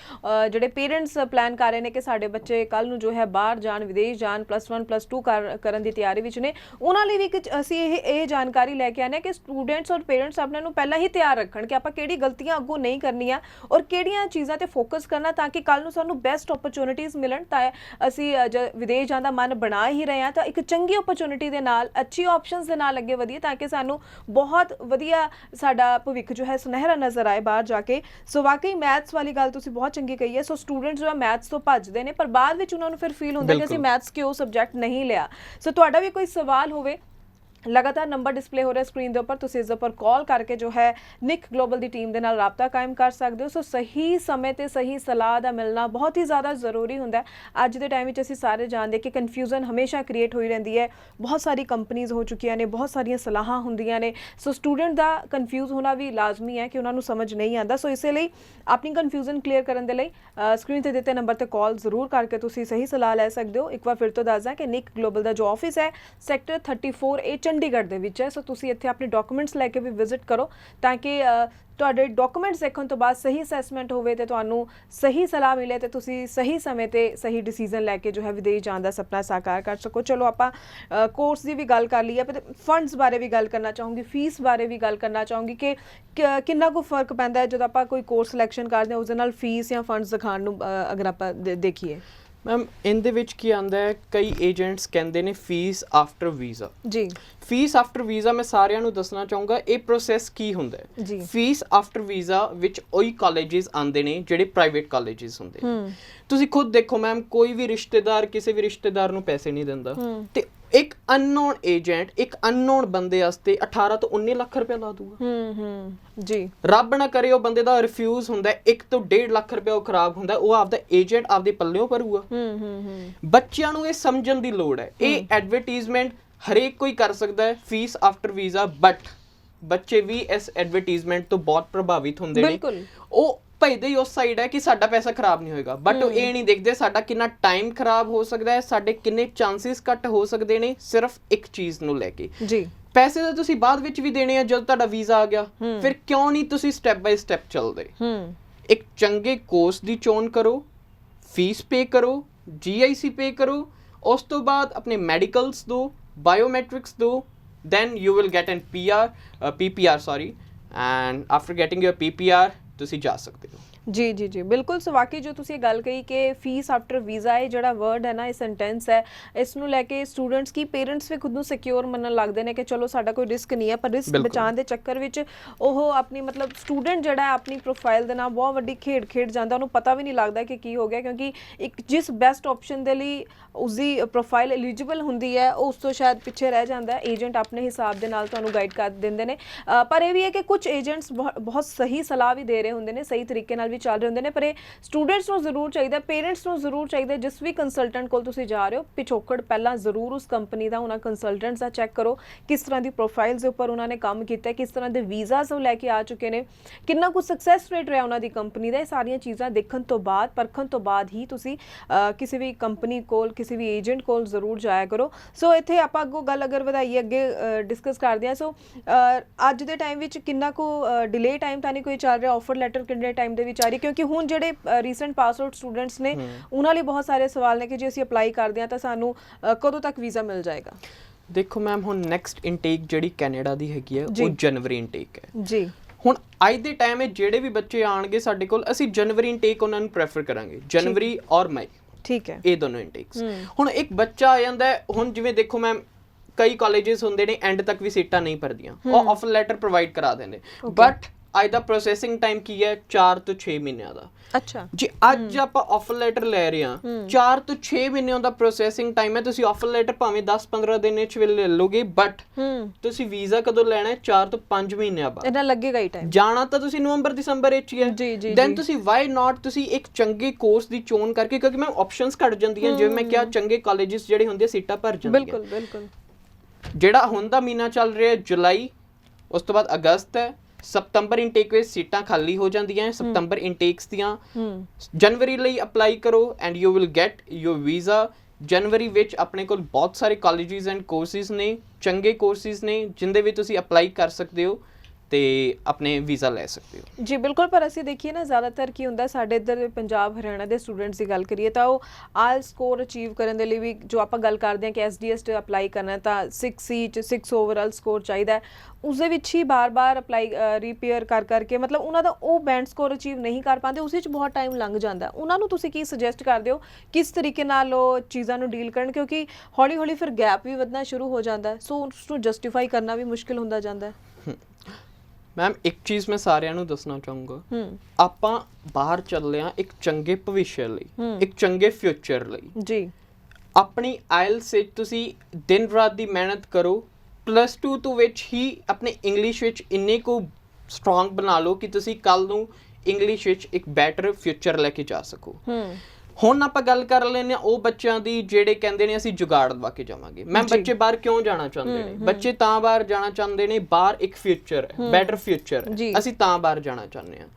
ਜਿਹੜੇ ਪੇਰੈਂਟਸ ਪਲਾਨ ਕਰ ਰਹੇ ਨੇ ਕਿ ਸਾਡੇ ਬੱਚੇ ਕੱਲ੍ਹ ਨੂੰ ਜੋ ਹੈ ਬਾਹਰ ਜਾਣ, ਵਿਦੇਸ਼ ਜਾਣ, +1 +2 ਕਰਨ ਦੀ ਤਿਆਰੀ ਵਿੱਚ ਨੇ, ਉਹਨਾਂ ਲਈ ਵੀ ਅਸੀਂ ਇਹ ਜਾਣ ਜਾਣਕਾਰੀ ਲੈ ਕੇ ਆਨੇ ਆ ਕਿ ਸਟੂਡੈਂਟਸ ਔਰ ਪੇਰੈਂਟਸ ਆਪਣੇ ਨੂੰ ਪਹਿਲਾਂ ਹੀ ਤਿਆਰ ਰੱਖਣ ਕਿ ਆਪਾਂ ਕਿਹੜੀ ਗਲਤੀਆਂ ਅੱਗੋਂ ਨਹੀਂ ਕਰਨੀਆਂ ਔਰ ਕਿਹੜੀਆਂ ਚੀਜ਼ਾਂ ਤੇ ਫੋਕਸ ਕਰਨਾ ਤਾਂ ਕਿ ਕੱਲ ਨੂੰ ਸਾਨੂੰ ਬੈਸਟ ਓਪਰਚੁਨਿਟੀਜ਼ ਮਿਲਣ। ਤਾਂ ਅਸੀਂ ਵਿਦੇਸ਼ ਜਾਣ ਦਾ ਮਨ ਬਣਾ ਹੀ ਰਹੇ ਹਾਂ ਤਾਂ ਇੱਕ ਚੰਗੀ ਓਪਰਚੁਨਿਟੀ ਦੇ ਨਾਲ, ਅੱਛੀ ਆਪਸ਼ਨਸ ਦੇ ਨਾਲ ਅੱਗੇ ਵਧੀਏ ਤਾਂ ਕਿ ਸਾਨੂੰ ਬਹੁਤ ਵਧੀਆ ਸਾਡਾ ਭਵਿੱਖ ਜੋ ਹੈ ਸੁਨਹਿਰਾ ਨਜ਼ਰ ਆਏ ਬਾਹਰ ਜਾ ਕੇ। ਸੋ ਵਾਕਈ ਮੈਥਸ ਵਾਲੀ ਗੱਲ ਤੁਸੀਂ ਬਹੁਤ ਚੰਗੀ ਕਹੀ ਹੈ। ਸੋ ਸਟੂਡੈਂਟਸ ਜੋ ਹੈ ਮੈਥਸ ਤੋਂ ਭੱਜਦੇ ਨੇ ਪਰ ਬਾਅਦ ਵਿੱਚ ਉਹਨਾਂ ਨੂੰ ਫਿਰ ਫੀਲ ਹੁੰਦਾ ਕਿ ਅਸੀਂ ਮੈਥਸ ਕਿਉਂ ਸਬਜੈਕਟ ਨਹੀਂ ਲਿਆ। ਸੋ ਤੁਹਾਡਾ ਵੀ ਕੋਈ ਸਵਾਲ ਹੋਵੇ, लगातार नंबर डिस्पले हो रहा है स्क्रीन के उपर, तुसीं इस उपर कॉल करके जो है निक ग्लोबल की टीम के नाल राबता कायम कर सकते हो। सो सही समय ते सही सलाह का मिलना बहुत ही ज़्यादा जरूरी होंदा है। अज के टाइम में असीं सारे जानते कि कन्फ्यूजन हमेशा क्रिएट होई रहिंदी है, बहुत सारी कंपनीज हो चुकी ने, बहुत सारिया सलाहां हुंदियां ने। सो स्टूडेंट का कन्फ्यूज होना भी लाजमी है कि उन्होंने समझ नहीं आता। सो इसलिए अपनी कन्फ्यूजन क्लीयर करने के लिए स्क्रीन पर दिते नंबर पर कॉल जरूर करके तुसीं सही सलाह लै सकते हो। एक बार फिर तो दस दें कि निक ग्लोबल का जो ऑफिस है सैक्टर 34A चंडीगढ़ ਦੇ ਵਿੱਚ ਹੈ। ਸੋ ਤੁਸੀਂ ਇੱਥੇ ਆਪਣੇ ਡਾਕੂਮੈਂਟਸ ਲੈ ਕੇ ਵੀ ਵਿਜ਼ਿਟ ਕਰੋ ਤਾਂ ਕਿ ਤੁਹਾਡੇ ਡਾਕੂਮੈਂਟਸ ਦੇਖਣ ਤੋਂ ਬਾਅਦ ਸਹੀ ਅਸੈਸਮੈਂਟ ਹੋਵੇ ਤੇ ਤੁਹਾਨੂੰ ਸਹੀ ਸਲਾਹ ਮਿਲੇ ਤੇ ਤੁਸੀਂ ਸਹੀ ਸਮੇਂ ਤੇ ਸਹੀ ਡਿਸੀਜਨ ਲੈ ਕੇ ਜੋ ਹੈ ਵਿਦੇਸ਼ ਜਾਣ ਦਾ ਸੁਪਨਾ ਸਾਕਾਰ ਕਰ ਸਕੋ। ਚਲੋ ਆਪਾਂ ਕੋਰਸ ਦੀ ਵੀ ਗੱਲ ਕਰ ਲਈ ਹੈ, ਪਰ ਫੰਡਸ ਬਾਰੇ ਵੀ ਗੱਲ ਕਰਨਾ ਚਾਹੂੰਗੀ, ਫੀਸ ਬਾਰੇ ਵੀ ਗੱਲ ਕਰਨਾ ਚਾਹੂੰਗੀ ਕਿ ਕਿੰਨਾ ਕੁ ਫਰਕ ਪੈਂਦਾ ਹੈ ਜਦੋਂ ਆਪਾਂ ਕੋਈ ਕੋਰਸ ਸਿਲੈਕਸ਼ਨ ਕਰਦੇ ਹਾਂ ਉਸ ਦੇ ਨਾਲ ਫੀਸ ਜਾਂ ਫੰਡਸ ਦਿਖਾਉਣ ਨੂੰ ਅਗਰ ਆਪਾਂ ਦੇਖੀਏ। ਮੈਮ ਇਹਦੇ ਵਿੱਚ ਕੀ ਆਉਂਦਾ ਹੈ, ਕਈ ਏਜੰਟਸ ਕਹਿੰਦੇ ਨੇ ਫੀਸ ਆਫਟਰ ਵੀਜ਼ਾ। ਜੀ ਫੀਸ ਆਫਟਰ ਵੀਜ਼ਾ ਮੈਂ ਸਾਰਿਆਂ ਨੂੰ ਦੱਸਣਾ ਚਾਹੂੰਗਾ ਇਹ ਪ੍ਰੋਸੈਸ ਕੀ ਹੁੰਦਾ ਹੈ। ਜੀ ਫੀਸ ਆਫਟਰ ਵੀਜ਼ਾ ਵਿੱਚ ਉਹੀ ਕਾਲਜਿਸ ਆਉਂਦੇ ਨੇ ਜਿਹੜੇ ਪ੍ਰਾਈਵੇਟ ਕਾਲਜਿਸ ਹੁੰਦੇ। ਤੁਸੀਂ ਖੁਦ ਦੇਖੋ ਮੈਮ, ਕੋਈ ਵੀ ਰਿਸ਼ਤੇਦਾਰ ਕਿਸੇ ਵੀ ਰਿਸ਼ਤੇਦਾਰ ਨੂੰ ਪੈਸੇ ਨਹੀਂ ਦਿੰਦਾ ਤੇ ਇੱਕ ਅਨਨੋਨ ਏਜੰਟ ਇੱਕ ਅਨਨੋਨ ਬੰਦੇ ਵਾਸਤੇ 18 ਤੋਂ 19 ਲੱਖ ਰੁਪਏ ਲਾ ਦੂਗਾ। ਜੀ ਰੱਬ ਨਾ ਕਰੇ ਉਹ ਬੰਦੇ ਦਾ ਰਿਫਿਊਜ਼ ਹੁੰਦਾ 1 ਤੋਂ 1.5 ਲੱਖ ਰੁਪਏ ਉਹ ਖਰਾਬ ਹੁੰਦਾ, ਉਹ ਆਪਦਾ ਏਜੰਟ ਆਪਦੇ ਪੱਲਿਓਂ ਭਰੂਗਾ। ਬੱਚਿਆਂ ਨੂੰ ਇਹ ਸਮਝਣ ਦੀ ਲੋੜ ਹੈ, ਇਹ ਐਡਵਰਟਾਈਜ਼ਮੈਂਟ ਹਰੇਕ ਕੋਈ ਕਰ ਸਕਦਾ ਹੈ ਫੀਸ ਆਫਟਰ ਵੀਜ਼ਾ, ਬਟ ਬੱਚੇ ਵੀ ਇਸ ਐਡਵਰਟਾਈਜ਼ਮੈਂਟ ਤੋਂ ਬਹੁਤ ਪ੍ਰਭਾਵਿਤ ਹੁੰਦੇ ਨੇ। ਉਹ ਭਜਦੇ ਹੀ ਉਸ ਸਾਈਡ ਹੈ ਕਿ ਸਾਡਾ ਪੈਸਾ ਖਰਾਬ ਨਹੀਂ ਹੋਏਗਾ, ਬਟ ਉਹ ਇਹ ਨਹੀਂ ਦੇਖਦੇ ਸਾਡਾ ਕਿੰਨਾ ਟਾਈਮ ਖਰਾਬ ਹੋ ਸਕਦਾ ਹੈ, ਸਾਡੇ ਕਿੰਨੇ ਚਾਂਸਿਸ ਘੱਟ ਹੋ ਸਕਦੇ ਨੇ ਸਿਰਫ ਇੱਕ ਚੀਜ਼ ਨੂੰ ਲੈ ਕੇ। ਜੀ ਪੈਸੇ ਤਾਂ ਤੁਸੀਂ ਬਾਅਦ ਵਿੱਚ ਵੀ ਦੇਣੇ ਆ ਜਦੋਂ ਤੁਹਾਡਾ ਵੀਜ਼ਾ ਆ ਗਿਆ, ਫਿਰ ਕਿਉਂ ਨਹੀਂ ਤੁਸੀਂ ਸਟੈਪ ਬਾਈ ਸਟੈਪ ਚੱਲਦੇ। ਇੱਕ ਚੰਗੇ ਕੋਰਸ ਦੀ ਚੋਣ ਕਰੋ, ਫੀਸ ਪੇ ਕਰੋ, GIC ਪੇ ਕਰੋ, ਉਸ ਤੋਂ ਬਾਅਦ ਆਪਣੇ ਮੈਡੀਕਲਸ ਦੋ, ਬਾਇਓਮੈਟ੍ਰਿਕਸ ਦੋ, then you will get an PPR sorry, and after getting your PPR ਤੁਸੀਂ ਜਾ ਸਕਦੇ ਹੋ। ਜੀ ਜੀ ਜੀ ਬਿਲਕੁਲ। ਸੋ ਵਾਕਈ ਜੋ ਤੁਸੀਂ ਇਹ ਗੱਲ ਕਹੀ ਕਿ ਫੀਸ ਆਫਟਰ ਵੀਜ਼ਾ ਇਹ ਜਿਹੜਾ ਵਰਡ ਹੈ ਨਾ, ਇਹ ਸੈਂਟੈਂਸ ਹੈ, ਇਸ ਨੂੰ ਲੈ ਕੇ ਸਟੂਡੈਂਟਸ ਕੀ ਪੇਰੈਂਟਸ ਵੀ ਖੁਦ ਨੂੰ ਸਿਕਿਉਰ ਮੰਨਣ ਲੱਗਦੇ ਨੇ ਕਿ ਚਲੋ ਸਾਡਾ ਕੋਈ ਰਿਸਕ ਨਹੀਂ ਹੈ, ਪਰ ਰਿਸਕ ਬਚਾਉਣ ਦੇ ਚੱਕਰ ਵਿੱਚ ਉਹ ਆਪਣੀ ਮਤਲਬ ਸਟੂਡੈਂਟ ਜਿਹੜਾ ਆਪਣੀ ਪ੍ਰੋਫਾਈਲ ਦੇ ਨਾਲ ਬਹੁਤ ਵੱਡੀ ਖੇਡ ਜਾਂਦਾ, ਉਹਨੂੰ ਪਤਾ ਵੀ ਨਹੀਂ ਲੱਗਦਾ ਕਿ ਕੀ ਹੋ ਗਿਆ, ਕਿਉਂਕਿ ਇੱਕ ਜਿਸ ਬੈਸਟ ਆਪਸ਼ਨ ਦੇ ਲਈ ਉਸਦੀ ਪ੍ਰੋਫਾਈਲ ਐਲੀਜੀਬਲ ਹੁੰਦੀ ਹੈ ਉਹ ਉਸ ਤੋਂ ਸ਼ਾਇਦ ਪਿੱਛੇ ਰਹਿ ਜਾਂਦਾ ਹੈ। ਏਜੰਟ ਆਪਣੇ ਹਿਸਾਬ ਦੇ ਨਾਲ ਤੁਹਾਨੂੰ ਗਾਈਡ ਕਰ ਦਿੰਦੇ ਨੇ, ਪਰ ਇਹ ਵੀ ਹੈ ਕਿ ਕੁਝ ਏਜੰਟਸ ਬਹੁਤ ਸਹੀ ਸਲਾਹ ਵੀ ਦੇ ਰਹੇ ਹੁੰਦੇ ਨੇ, ਸਹੀ ਤਰੀਕੇ ਨਾਲ ਵੀ ਚੱਲ ਰਹੇ ਹੁੰਦੇ ਨੇ, ਪਰ ਇਹ ਸਟੂਡੈਂਟਸ ਨੂੰ ਜ਼ਰੂਰ ਚਾਹੀਦਾ, ਪੇਰੈਂਟਸ ਨੂੰ ਜ਼ਰੂਰ ਚਾਹੀਦਾ, ਜਿਸ ਵੀ ਕੰਸਲਟੈਂਟ ਕੋਲ ਤੁਸੀਂ ਜਾ ਰਹੇ ਹੋ ਪਿਛੋਕੜ ਪਹਿਲਾਂ ਜ਼ਰੂਰ ਉਸ ਕੰਪਨੀ ਦਾ, ਉਹਨਾਂ ਕੰਸਲਟੈਂਟਸ ਦਾ ਚੈੱਕ ਕਰੋ ਕਿਸ ਤਰ੍ਹਾਂ ਦੀ ਪ੍ਰੋਫਾਈਲਸ ਦੇ ਉੱਪਰ ਉਹਨਾਂ ਨੇ ਕੰਮ ਕੀਤਾ, ਕਿਸ ਤਰ੍ਹਾਂ ਦੇ ਵੀਜ਼ਾਸ ਉਹ ਲੈ ਕੇ ਆ ਚੁੱਕੇ ਨੇ, ਕਿੰਨਾ ਕੁ ਸਕਸੈਸ ਰੇਟ ਰਿਹਾ ਉਹਨਾਂ ਦੀ ਕੰਪਨੀ ਦਾ। ਇਹ ਸਾਰੀਆਂ ਚੀਜ਼ਾਂ ਦੇਖਣ ਤੋਂ ਬਾਅਦ, ਪਰਖਣ ਤੋਂ ਬਾਅਦ ਹੀ ਤੁਸੀਂ ਕਿਸੇ ਵੀ ਕੰਪਨੀ ਕੋਲ, ਕਿਸੇ ਵੀ ਏਜੰਟ ਕੋਲ ਜ਼ਰੂਰ ਜਾਇਆ ਕਰੋ। ਸੋ ਇੱਥੇ ਆਪਾਂ ਅੱਗੋਂ ਗੱਲ ਅਗਰ ਵਧਾਈਏ, ਅੱਗੇ ਡਿਸਕਸ ਕਰਦੇ ਹਾਂ। ਸੋ ਅੱਜ ਦੇ ਟਾਈਮ ਵਿੱਚ ਕਿੰਨਾ ਕੁ ਡਿਲੇ ਟਾਈਮ ਤਾਂ ਨਹੀਂ ਕੋਈ ਚੱਲ ਰਿਹਾ, ਆਫਰ ਲੈਟਰ ਕਿੰਨੇ ਟਾਈਮ ਦੇ ਵਿੱਚ ਆ ਰਹੀ, ਕਿਉਂਕਿ ਹੁਣ ਜਿਹੜੇ ਰੀਸੈਂਟ ਪਾਸ ਆਊਟ ਸਟੂਡੈਂਟਸ ਨੇ ਉਹਨਾਂ ਲਈ ਬਹੁਤ ਸਾਰੇ ਸਵਾਲ ਨੇ ਕਿ ਜੇ ਅਸੀਂ ਅਪਲਾਈ ਕਰਦੇ ਹਾਂ ਤਾਂ ਸਾਨੂੰ ਕਦੋਂ ਤੱਕ ਵੀਜ਼ਾ ਮਿਲ ਜਾਏਗਾ। ਦੇਖੋ ਮੈਮ, ਹੁਣ ਨੈਕਸਟ ਇਨਟੇਕ ਜਿਹੜੀ ਕੈਨੇਡਾ ਦੀ ਹੈਗੀ ਹੈ ਉਹ ਜਨਵਰੀ ਇਨਟੇਕ ਹੈ ਜੀ। ਹੁਣ ਅੱਜ ਦੇ ਟਾਈਮ ਵਿੱਚ ਜਿਹੜੇ ਵੀ ਬੱਚੇ ਆਣਗੇ ਸਾਡੇ ਕੋਲ, ਅਸੀਂ ਜਨਵਰੀ ਇਨਟੇਕ ਉਹਨਾਂ ਨੂੰ ਪ੍ਰੈਫਰ ਕਰਾਂਗੇ, ਜਨਵਰੀ ਔਰ ਮਈ। ਠੀਕ ਹੈ, ਇਹ ਦੋਨੋਂ ਇਨਟੇਕਸ। ਹੁਣ ਇੱਕ ਬੱਚਾ ਆ ਜਾਂਦਾ, ਹੁਣ ਜਿਵੇਂ ਦੇਖੋ ਮੈਮ ਕਈ ਕਾਲਜਿਸ ਹੁੰਦੇ ਨੇ ਐਂਡ ਤੱਕ ਵੀ ਸੀਟਾਂ ਨਹੀਂ ਭਰਦੀਆਂ, ਉਹ ਆਫਰ ਲੈਟਰ ਪ੍ਰੋਵਾਈਡ ਕਰਾ ਦਿੰਦੇ, ਬਟ ਅੱਜ ਦਾ ਪ੍ਰੋਸੈਸਿੰਗ ਟਾਈਮ ਕੀ ਹੈ 4 ਤੋਂ 6 ਮਹੀਨਿਆਂ ਦਾ। ਅੱਛਾ ਜੀ, ਅੱਜ ਆਪਾਂ ਆਫਰ ਲੈਟਰ ਲੈ ਰਹੇ ਹਾਂ 4 ਤੋਂ 6 ਮਹੀਨਿਆਂ ਦਾ ਪ੍ਰੋਸੈਸਿੰਗ ਟਾਈਮ ਹੈ। ਤੁਸੀਂ ਆਫਰ ਲੈਟਰ ਭਾਵੇਂ 10-15 ਦਿਨ ਵਿੱਚ ਲੈ ਲਓਗੇ, ਬਟ ਤੁਸੀਂ ਵੀਜ਼ਾ ਕਦੋਂ ਲੈਣਾ ਹੈ 4 ਤੋਂ 5 ਮਹੀਨਿਆਂ ਬਾਅਦ, ਇਹਦਾ ਲੱਗੇਗਾ ਹੀ ਟਾਈਮ। ਜਾਣਾ ਤਾਂ ਤੁਸੀਂ ਨਵੰਬਰ-ਦਸੰਬਰ ਵਿੱਚ ਹੀ ਹੈ, ਦੈਨ ਤੁਸੀਂ ਵਾਈ ਨਾਟ ਤੁਸੀਂ ਇੱਕ ਚੰਗੇ ਕੋਰਸ ਦੀ ਚੋਣ ਕਰਕੇ, ਕਿਉਂਕਿ ਮੈਂ ਆਪਸ਼ਨਸ ਘੱਟ ਜਾਂਦੀਆਂ, ਜਿਵੇਂ ਮੈਂ ਕਿਹਾ ਚੰਗੇ ਕਾਲਜਿਸ ਜਿਹੜੇ ਹੁੰਦੇ ਸੀਟਾਂ ਭਰ ਜਾਂਦੀਆਂ। ਬਿਲਕੁਲ ਬਿਲਕੁਲ। ਜਿਹੜਾ ਹੁਣ ਦਾ ਮਹੀਨਾ ਚੱਲ ਰਿਹਾ ਜੁਲਾਈ, ਉਸ ਤੋਂ ਬਾਅਦ ਅਗਸਤ ਹੈ, ਸਤੰਬਰ ਇਨਟੇਕ ਵਿੱਚ ਸੀਟਾਂ ਖਾਲੀ ਹੋ ਜਾਂਦੀਆਂ, ਸਤੰਬਰ ਇਨਟੇਕਸ ਦੀਆਂ। ਜਨਵਰੀ ਲਈ ਅਪਲਾਈ ਕਰੋ and you will get your visa. ਜਨਵਰੀ ਵਿੱਚ ਆਪਣੇ ਕੋਲ ਬਹੁਤ ਸਾਰੇ ਕਾਲਜਿਸ ਐਂਡ ਕੋਰਸਿਸ ਨੇ, ਚੰਗੇ ਕੋਰਸਿਸ ਨੇ ਜਿੰਦੇ ਵਿੱਚ ਤੁਸੀਂ ਅਪਲਾਈ ਕਰ ਸਕਦੇ ਹੋ। ਤੇ ਆਪਣੇ ਵੀਜ਼ਾ ਲੈ ਸਕਦੇ ਹੋ ਜੀ ਬਿਲਕੁਲ। ਪਰ ਅਸੀਂ ਦੇਖੀਏ ਨਾ ਜ਼ਿਆਦਾਤਰ ਕੀ ਹੁੰਦਾ ਸਾਡੇ ਇੱਧਰ ਪੰਜਾਬ ਹਰਿਆਣਾ ਦੇ ਸਟੂਡੈਂਟਸ ਦੀ ਗੱਲ ਕਰੀਏ ਤਾਂ ਉਹ ਆਇਲ ਸਕੋਰ ਅਚੀਵ ਕਰਨ ਦੇ ਲਈ ਵੀ ਜੋ ਆਪਾਂ ਗੱਲ ਕਰਦੇ ਹਾਂ ਕਿ ਐਸਡੀਐਸ ਤੇ ਅਪਲਾਈ ਕਰਨਾ ਤਾਂ 6C ਚ 6 ਓਵਰਆਲ ਸਕੋਰ ਚਾਹੀਦਾ ਹੈ, ਉਸ ਦੇ ਵਿੱਚ ਹੀ ਬਾਰ-ਬਾਰ ਅਪਲਾਈ ਰੀਪੇਅਰ ਕਰ ਕਰਕੇ ਮਤਲਬ ਉਹਨਾਂ ਦਾ ਉਹ ਬੈਂਡ ਸਕੋਰ ਅਚੀਵ ਨਹੀਂ ਕਰ ਪਾਉਂਦੇ, ਉਸ ਵਿੱਚ ਬਹੁਤ ਟਾਈਮ ਲੰਘ ਜਾਂਦਾ। ਉਹਨਾਂ ਨੂੰ ਤੁਸੀਂ ਕੀ ਸੁਜੈਸਟ ਕਰਦੇ ਹੋ ਕਿਸ ਤਰੀਕੇ ਨਾਲ ਉਹ ਚੀਜ਼ਾਂ ਨੂੰ ਡੀਲ ਕਰਨ, ਕਿਉਂਕਿ ਹੌਲੀ-ਹੌਲੀ ਫਿਰ ਗੈਪ ਵੀ ਵਧਣਾ ਸ਼ੁਰੂ ਹੋ ਜਾਂਦਾ, ਸੋ ਉਸ ਨੂੰ ਜਸਟੀਫਾਈ ਕਰਨਾ ਵੀ ਮੁਸ਼ਕਿਲ ਹੁੰਦਾ ਜਾਂਦਾ। ਮੈਮ ਇੱਕ ਚੀਜ਼ ਮੈਂ ਸਾਰਿਆਂ ਨੂੰ ਦੱਸਣਾ ਚਾਹੂੰਗਾ, ਆਪਾਂ ਬਾਹਰ ਚੱਲੇ ਆ ਇੱਕ ਚੰਗੇ ਭਵਿੱਖ ਲਈ, ਇੱਕ ਚੰਗੇ ਫਿਊਚਰ ਲਈ ਜੀ। ਆਪਣੀ ਆਇਲਸ ਵਿੱਚ ਤੁਸੀਂ ਦਿਨ ਰਾਤ ਦੀ ਮਿਹਨਤ ਕਰੋ, +2 ਤੋਂ ਵਿੱਚ ਹੀ ਆਪਣੇ ਇੰਗਲਿਸ਼ ਵਿੱਚ ਇੰਨੇ ਕੁ ਸਟਰੋਂਗ ਬਣਾ ਲਓ ਕਿ ਤੁਸੀਂ ਕੱਲ ਨੂੰ ਇੰਗਲਿਸ਼ ਵਿੱਚ ਇੱਕ ਬੈਟਰ ਫਿਊਚਰ ਲੈ ਕੇ ਜਾ ਸਕੋ। ਹੁਣ ਆਪਾਂ ਗੱਲ ਕਰ ਲੈਂਦੇ ਹਾਂ ਉਹ ਬੱਚਿਆਂ ਦੀ ਜਿਹੜੇ ਕਹਿੰਦੇ ਨੇ ਅਸੀਂ ਜੁਗਾੜ ਲਵਾ ਕੇ ਜਾਵਾਂਗੇ। ਮੈਂ ਬੱਚੇ ਬਾਹਰ ਕਿਉਂ ਜਾਣਾ ਚਾਹੁੰਦੇ ਨੇ? ਬੱਚੇ ਤਾਂ ਬਾਹਰ ਜਾਣਾ ਚਾਹੁੰਦੇ ਨੇ, ਬਾਹਰ ਇੱਕ ਫਿਊਚਰ ਹੈ, ਬੈਟਰ ਫਿਊਚਰ ਹੈ, ਅਸੀਂ ਤਾਂ ਬਾਹਰ ਜਾਣਾ ਚਾਹੁੰਦੇ ਹਾਂ।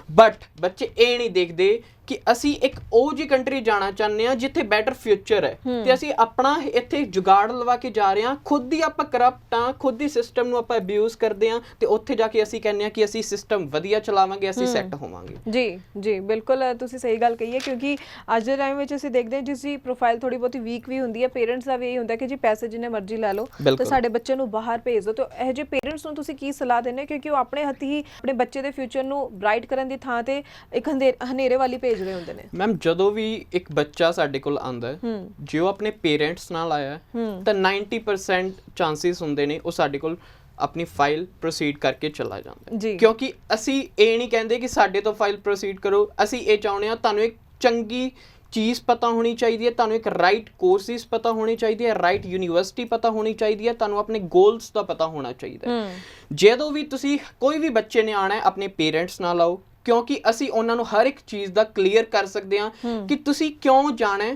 ਬਟ ਬੱਚੇ ਇਹ ਨਹੀਂ ਦੇਖਦੇ ਕਿ ਅਸੀਂ ਇੱਕ ਉਹ ਜਿਹੀ ਕੰਟਰੀ ਜਾਣਾ ਚਾਹੁੰਦੇ ਹਾਂ ਜਿੱਥੇ ਬੈਟਰ ਫਿਊਚਰ ਹੈ, ਤੇ ਅਸੀਂ ਆਪਣਾ ਇੱਥੇ ਜੁਗਾੜ ਲਵਾ ਕੇ ਜਾ ਰਹੇ ਹਾਂ, ਖੁਦ ਹੀ ਆਪਾਂ ਕਰਪਟ ਹਾਂ, ਖੁਦ ਹੀ ਸਿਸਟਮ ਨੂੰ ਆਪਾਂ ਅਬਿਊਜ਼ ਕਰਦੇ ਹਾਂ, ਤੇ ਉੱਥੇ ਜਾ ਕੇ ਅਸੀਂ ਕਹਿੰਦੇ ਹਾਂ ਕਿ ਅਸੀਂ ਸਿਸਟਮ ਵਧੀਆ ਚਲਾਵਾਂਗੇ, ਅਸੀਂ ਸੈੱਟ ਹੋਵਾਂਗੇ। ਜੀ ਜੀ ਬਿਲਕੁਲ, ਤੁਸੀਂ ਸਹੀ ਗੱਲ ਕਹੀ ਹੈ, ਕਿਉਂਕਿ ਅੱਜ ਦੇ ਟਾਈਮ ਵਿੱਚ ਅਸੀਂ ਦੇਖਦੇ ਹਾਂ ਜਿਸ ਦੀ ਪ੍ਰੋਫਾਈਲ ਥੋੜੀ ਬਹੁਤੀ ਵੀਕ ਵੀ ਹੁੰਦੀ ਹੈ, ਪੇਰੈਂਟਸ ਦਾ ਵੀ ਇਹ ਹੁੰਦਾ ਕਿ ਜੀ ਪੈਸੇ ਜਿੰਨੇ ਮਰਜ਼ੀ ਲੈ ਲਓ ਤੇ ਸਾਡੇ ਬੱਚੇ ਨੂੰ ਬਾਹਰ ਭੇਜ ਦਿਓ। ਤਾਂ ਇਹੋ ਜਿਹੇ ਪੇਰੈਂਟਸ ਨੂੰ ਤੁਸੀਂ ਕੀ ਸਲਾਹ ਦਿੰਦੇ ਹੋ, ਕਿਉਂਕਿ ਉਹ ਆਪਣੇ ਹੱਥ ਹੀ ਆਪਣੇ ਬੱਚੇ ਦੇ ਫਿਊਚਰ ਨੂੰ ਬ੍ਰਾਈਟ ਕਰਨ ਦੀ ਥਾਂ ਤੇ ਇੱਕ ਹਨੇਰੇ ਵਾਲੀ ਭੇਜ ਰਹੇ ਹੁੰਦੇ ਨੇ? ਮੈਮ ਜਦੋਂ ਵੀ ਇੱਕ ਬੱਚਾ ਸਾਡੇ ਕੋਲ ਆਉਂਦਾ ਹੈ, ਜੇ ਉਹ ਆਪਣੇ ਪੇਰੈਂਟਸ ਨਾਲ ਆਇਆ ਤਾਂ 90% ਚਾਂਸਸ ਹੁੰਦੇ ਨੇ ਉਹ ਸਾਡੇ ਕੋਲ ਆਪਣੀ ਫਾਈਲ ਪ੍ਰੋਸੀਡ ਕਰਕੇ ਚਲਾ ਜਾਂਦਾ, ਕਿਉਂਕਿ ਅਸੀਂ ਇਹ ਨਹੀਂ ਕਹਿੰਦੇ ਕਿ ਸਾਡੇ ਤੋਂ ਫਾਈਲ ਪ੍ਰੋਸੀਡ ਕਰੋ, ਅਸੀਂ ਇਹ ਚਾਹੁੰਦੇ ਹਾਂ ਤੁਹਾਨੂੰ ਇੱਕ ਚੰਗੀ ਚੀਜ਼ ਪਤਾ ਹੋਣੀ ਚਾਹੀਦੀ ਹੈ, ਤੁਹਾਨੂੰ ਇੱਕ ਰਾਈਟ ਕੋਰਸਿਸ ਪਤਾ ਹੋਣੀ ਚਾਹੀਦੀ ਹੈ, ਰਾਈਟ ਯੂਨੀਵਰਸਿਟੀ ਪਤਾ ਹੋਣੀ ਚਾਹੀਦੀ ਹੈ, ਤੁਹਾਨੂੰ ਆਪਣੇ ਗੋਲਸ ਦਾ ਪਤਾ ਹੋਣਾ ਚਾਹੀਦਾ ਹੈ। ਜਦੋਂ ਵੀ ਤੁਸੀਂ ਕੋਈ ਵੀ ਬੱਚੇ ਨੇ ਆਉਣਾ ਹੈ ਆਪਣੇ ਪੇਰੈਂਟਸ ਨਾਲ ਆਓ, ਕਿਉਂਕਿ ਅਸੀਂ ਉਹਨਾਂ ਨੂੰ ਹਰ ਇੱਕ ਚੀਜ਼ ਦਾ ਕਲੀਅਰ ਕਰ ਸਕਦੇ ਹਾਂ ਕਿ ਤੁਸੀਂ ਕਿਉਂ ਜਾਣਾ ਹੈ,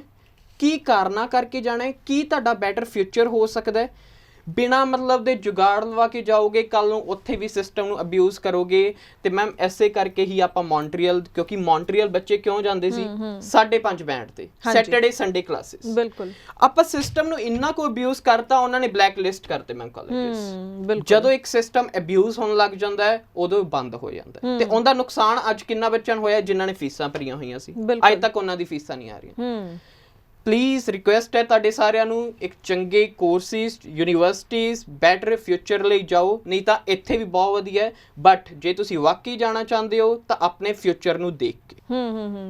ਕੀ ਕਾਰਨਾਂ ਕਰਕੇ ਜਾਣਾ ਹੈ, ਕੀ ਤੁਹਾਡਾ ਬੈਟਰ ਫਿਊਚਰ ਹੋ ਸਕਦਾ ਹੈ। ਬਿਨਾਂ ਮਤਲਬ ਦੇ ਜੁਗਾੜ ਲਵਾ ਕੇ ਜਾਓਗੇ, ਕੱਲ ਨੂੰ ਉੱਥੇ ਵੀ ਸਿਸਟਮ ਨੂੰ ਅਬਿਊਜ਼ ਕਰੋਗੇ। ਤੇ ਮੈਮ ਐਸੇ ਕਰਕੇ ਹੀ ਆਪਾਂ ਮੌਂਟਰੀਅਲ, ਕਿਉਂਕਿ ਮੌਂਟਰੀਅਲ ਬੱਚੇ ਕਿਉਂ ਜਾਂਦੇ ਸੀ 5:30 ਬੈਂਡ ਤੇ ਸੈਟਰਡੇ ਸੰਡੇ ਕਲਾਸਿਸ, ਬਿਲਕੁਲ ਆਪਾਂ ਸਿਸਟਮ ਨੂੰ ਇੰਨਾ ਕੋ ਅਬਿਊਜ਼ ਕਰਤਾ, ਉਹਨਾਂ ਨੇ ਬਲੈਕ ਲਿਸਟ ਕਰਤੇ ਮੈਮ ਕਾਲਜਸ। ਜਦੋਂ ਇੱਕ ਸਿਸਟਮ ਅਬਿਊਜ਼ ਹੋਣ ਲੱਗ ਜਾਂਦਾ ਹੈ ਉਦੋਂ ਬੰਦ ਹੋ ਜਾਂਦਾ, ਤੇ ਉਹਦਾ ਨੁਕਸਾਨ ਅੱਜ ਕਿੰਨਾ ਬੱਚਿਆਂ ਨੂੰ ਹੋਇਆ ਜਿਨ੍ਹਾਂ ਨੇ ਫੀਸਾਂ ਭਰੀਆਂ ਹੋਈਆਂ ਸੀ, ਅੱਜ ਤੱਕ ਉਹਨਾਂ ਦੀ ਫੀਸਾਂ ਨਹੀਂ ਆ ਰਹੀਆਂ। ਪਲੀਜ਼ ਰਿਕੁਐਸਟ ਹੈ ਤੁਹਾਡੇ ਸਾਰਿਆਂ ਨੂੰ, ਇੱਕ ਚੰਗੇ ਕੋਰਸਿਸ, ਯੂਨੀਵਰਸਿਟੀਜ਼, ਬੈਟਰ ਫਿਊਚਰ ਲਈ ਜਾਓ। ਨਹੀਂ ਤਾਂ ਇੱਥੇ ਵੀ ਬਹੁਤ ਵਧੀਆ ਹੈ, ਬਟ ਜੇ ਤੁਸੀਂ ਵਾਕਈ ਜਾਣਾ ਚਾਹੁੰਦੇ ਹੋ ਤਾਂ ਆਪਣੇ ਫਿਊਚਰ ਨੂੰ ਦੇਖ ਕੇ।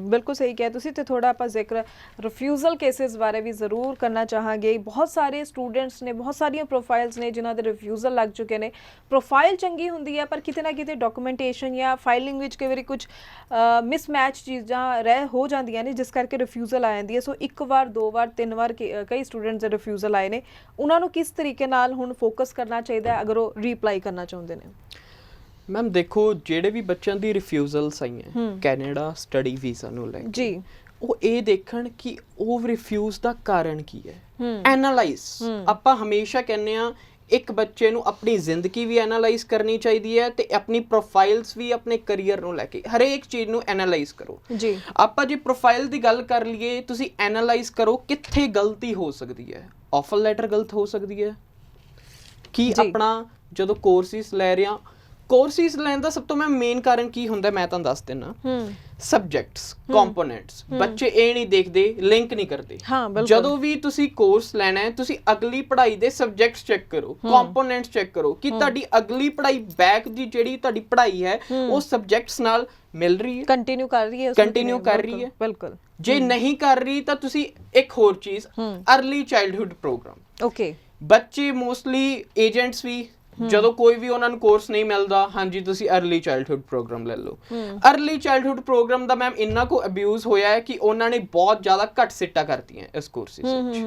ਬਿਲਕੁਲ ਸਹੀ ਕਿਹਾ ਤੁਸੀਂ। ਤੇ ਥੋੜਾ ਆਪਾਂ ਜ਼ਿਕਰ ਰਿਫਿਊਜ਼ਲ ਕੇਸਿਸ ਬਾਰੇ ਵੀ ਜ਼ਰੂਰ ਕਰਨਾ ਚਾਹਾਂਗੇ। ਬਹੁਤ ਸਾਰੇ ਸਟੂਡੈਂਟਸ ਨੇ, ਬਹੁਤ ਸਾਰੀਆਂ ਪ੍ਰੋਫਾਈਲਸ ਨੇ ਜਿਨ੍ਹਾਂ ਦੇ ਰਿਫਿਊਜ਼ਲ ਲੱਗ ਚੁੱਕੇ ਨੇ। ਪ੍ਰੋਫਾਈਲ ਚੰਗੀ ਹੁੰਦੀ ਹੈ ਪਰ ਕਿਤੇ ਨਾ ਕਿਤੇ ਡਾਕੂਮੈਂਟੇਸ਼ਨ ਜਾਂ ਫਾਈਲਿੰਗ ਵਿੱਚ ਕਈ ਵਾਰੀ ਕੁਝ ਮਿਸਮੈਚ ਚੀਜ਼ਾਂ ਰਹਿ ਹੋ ਜਾਂਦੀਆਂ ਨੇ, ਜਿਸ ਕਰਕੇ ਰਿਫਿਊਜ਼ਲ ਆ ਜਾਂਦੀ ਹੈ। ਸੋ ਇੱਕ ਵਾਰ, 2 ਵਾਰ, 3 ਵਾਰ ਕਈ ਸਟੂਡੈਂਟਸ ਦੇ ਰਿਫਿਊਜ਼ਲ ਆਏ ਨੇ, ਉਹਨਾਂ ਨੂੰ ਕਿਸ ਤਰੀਕੇ ਨਾਲ ਹੁਣ ਫੋਕਸ ਕਰਨਾ ਚਾਹੀਦਾ ਹੈ ਅਗਰ ਉਹ ਰੀਅਪਲਾਈ ਕਰਨਾ ਚਾਹੁੰਦੇ ਨੇ? ਮੈਮ ਦੇਖੋ, ਜਿਹੜੇ ਵੀ ਬੱਚਿਆਂ ਦੀ ਰਿਫਿਊਜ਼ਲਸ ਆਈਆਂ ਕੈਨੇਡਾ ਸਟੱਡੀ ਵੀਜ਼ਾ ਨੂੰ ਲੈ ਕੇ ਜੀ, ਉਹ ਇਹ ਦੇਖਣ ਕਿ ਉਹ ਰਿਫਿਊਜ਼ ਦਾ ਕਾਰਨ ਕੀ ਹੈ, ਐਨਾਲਾਈਜ਼। ਆਪਾਂ ਹਮੇਸ਼ਾ ਕਹਿੰਦੇ ਆ ਇੱਕ ਬੱਚੇ ਨੂੰ ਆਪਣੀ ਜ਼ਿੰਦਗੀ ਵੀ ਐਨਾਲਾਈਜ਼ ਕਰਨੀ ਚਾਹੀਦੀ ਹੈ ਤੇ ਆਪਣੀ ਪ੍ਰੋਫਾਈਲਸ ਵੀ, ਆਪਣੇ ਕਰੀਅਰ ਨੂੰ ਲੈ ਕੇ ਹਰੇਕ ਚੀਜ਼ ਨੂੰ ਐਨਾਲਾਈਜ਼ ਕਰੋ ਜੀ। ਆਪਾਂ ਜੇ ਪ੍ਰੋਫਾਈਲ ਦੀ ਗੱਲ ਕਰ ਲਈਏ, ਤੁਸੀਂ ਐਨਾਲਾਈਜ਼ ਕਰੋ ਕਿੱਥੇ ਗਲਤੀ ਹੋ ਸਕਦੀ ਹੈ। ਆਫਰ ਲੈਟਰ ਗਲਤ ਹੋ ਸਕਦੀ ਹੈ ਕਿ ਆਪਣਾ ਜਦੋਂ ਕੋਰਸਿਸ ਲੈ ਰਹੇ ਹਾਂ, ਕੋਰਸਿਸ ਲੈਣ ਦਾ ਸਭ ਤੋਂ ਮੇਨ ਕਾਰਨ ਕੀ ਹੁੰਦਾ ਮੈਂ ਤੁਹਾਨੂੰ ਦੱਸ ਦਿੰਦਾ। Subjects, components. ਬੱਚੇ ਇਹ ਨਹੀਂ ਦੇਖਦੇ, ਲਿੰਕ ਨਹੀਂ ਕਰਦੇ। ਜਦੋਂ ਵੀ ਤੁਸੀਂ ਕੋਰਸ ਲੈਣਾ ਹੈ, ਤੁਸੀਂ ਅਗਲੀ ਪੜ੍ਹਾਈ ਦੇ ਸਬਜੈਕਟਸ ਚੈੱਕ ਕਰੋ, ਕੰਪੋਨੈਂਟਸ ਚੈੱਕ ਕਰੋ ਕਿ ਤੁਹਾਡੀ ਅਗਲੀ ਪੜ੍ਹਾਈ ਬੈਕ ਦੀ ਜਿਹੜੀ ਤੁਹਾਡੀ ਪੜ੍ਹਾਈ ਹੈ ਉਹ ਸਬਜੈਕਟਸ ਨਾਲ ਮਿਲ ਰਹੀ ਹੈ, ਕੰਟੀਨਿਊ ਕਰ ਰਹੀ ਹੈ। ਬਿਲਕੁਲ। ਜੇ ਨਹੀਂ ਕਰ ਰਹੀ ਤਾਂ ਤੁਸੀਂ ਇੱਕ ਹੋਰ ਚੀਜ਼, ਅਰਲੀ ਚਾਈਲਡਹੁੱਡ ਪ੍ਰੋਗਰਾਮ। ਓਕੇ। ਬੱਚੇ ਮੋਸਟਲੀ ਏਜੰਟਸ ਵੀ ਜਦੋਂ ਕੋਈ ਵੀ ਉਹਨਾਂ ਨੂੰ ਕੋਰਸ ਨਹੀਂ ਮਿਲਦਾ, ਹਾਂਜੀ ਤੁਸੀਂ ਅਰਲੀ ਚਾਈਲਡਹੁੱਡ ਪ੍ਰੋਗਰਾਮ ਲੈ ਲਓ। ਅਰਲੀ ਚਾਈਲਡਹੁੱਡ ਪ੍ਰੋਗਰਾਮ ਦਾ ਮੈਮ ਇੰਨਾ ਕੋ ਅਬਿਊਜ਼ ਹੋਇਆ ਹੈ ਕਿ ਉਹਨਾਂ ਨੇ ਬਹੁਤ ਜ਼ਿਆਦਾ ਘੱਟ ਸੀਟਾਂ ਕਰਤੀਆਂ ਇਸ ਕੋਰਸਿਸ ਵਿੱਚ।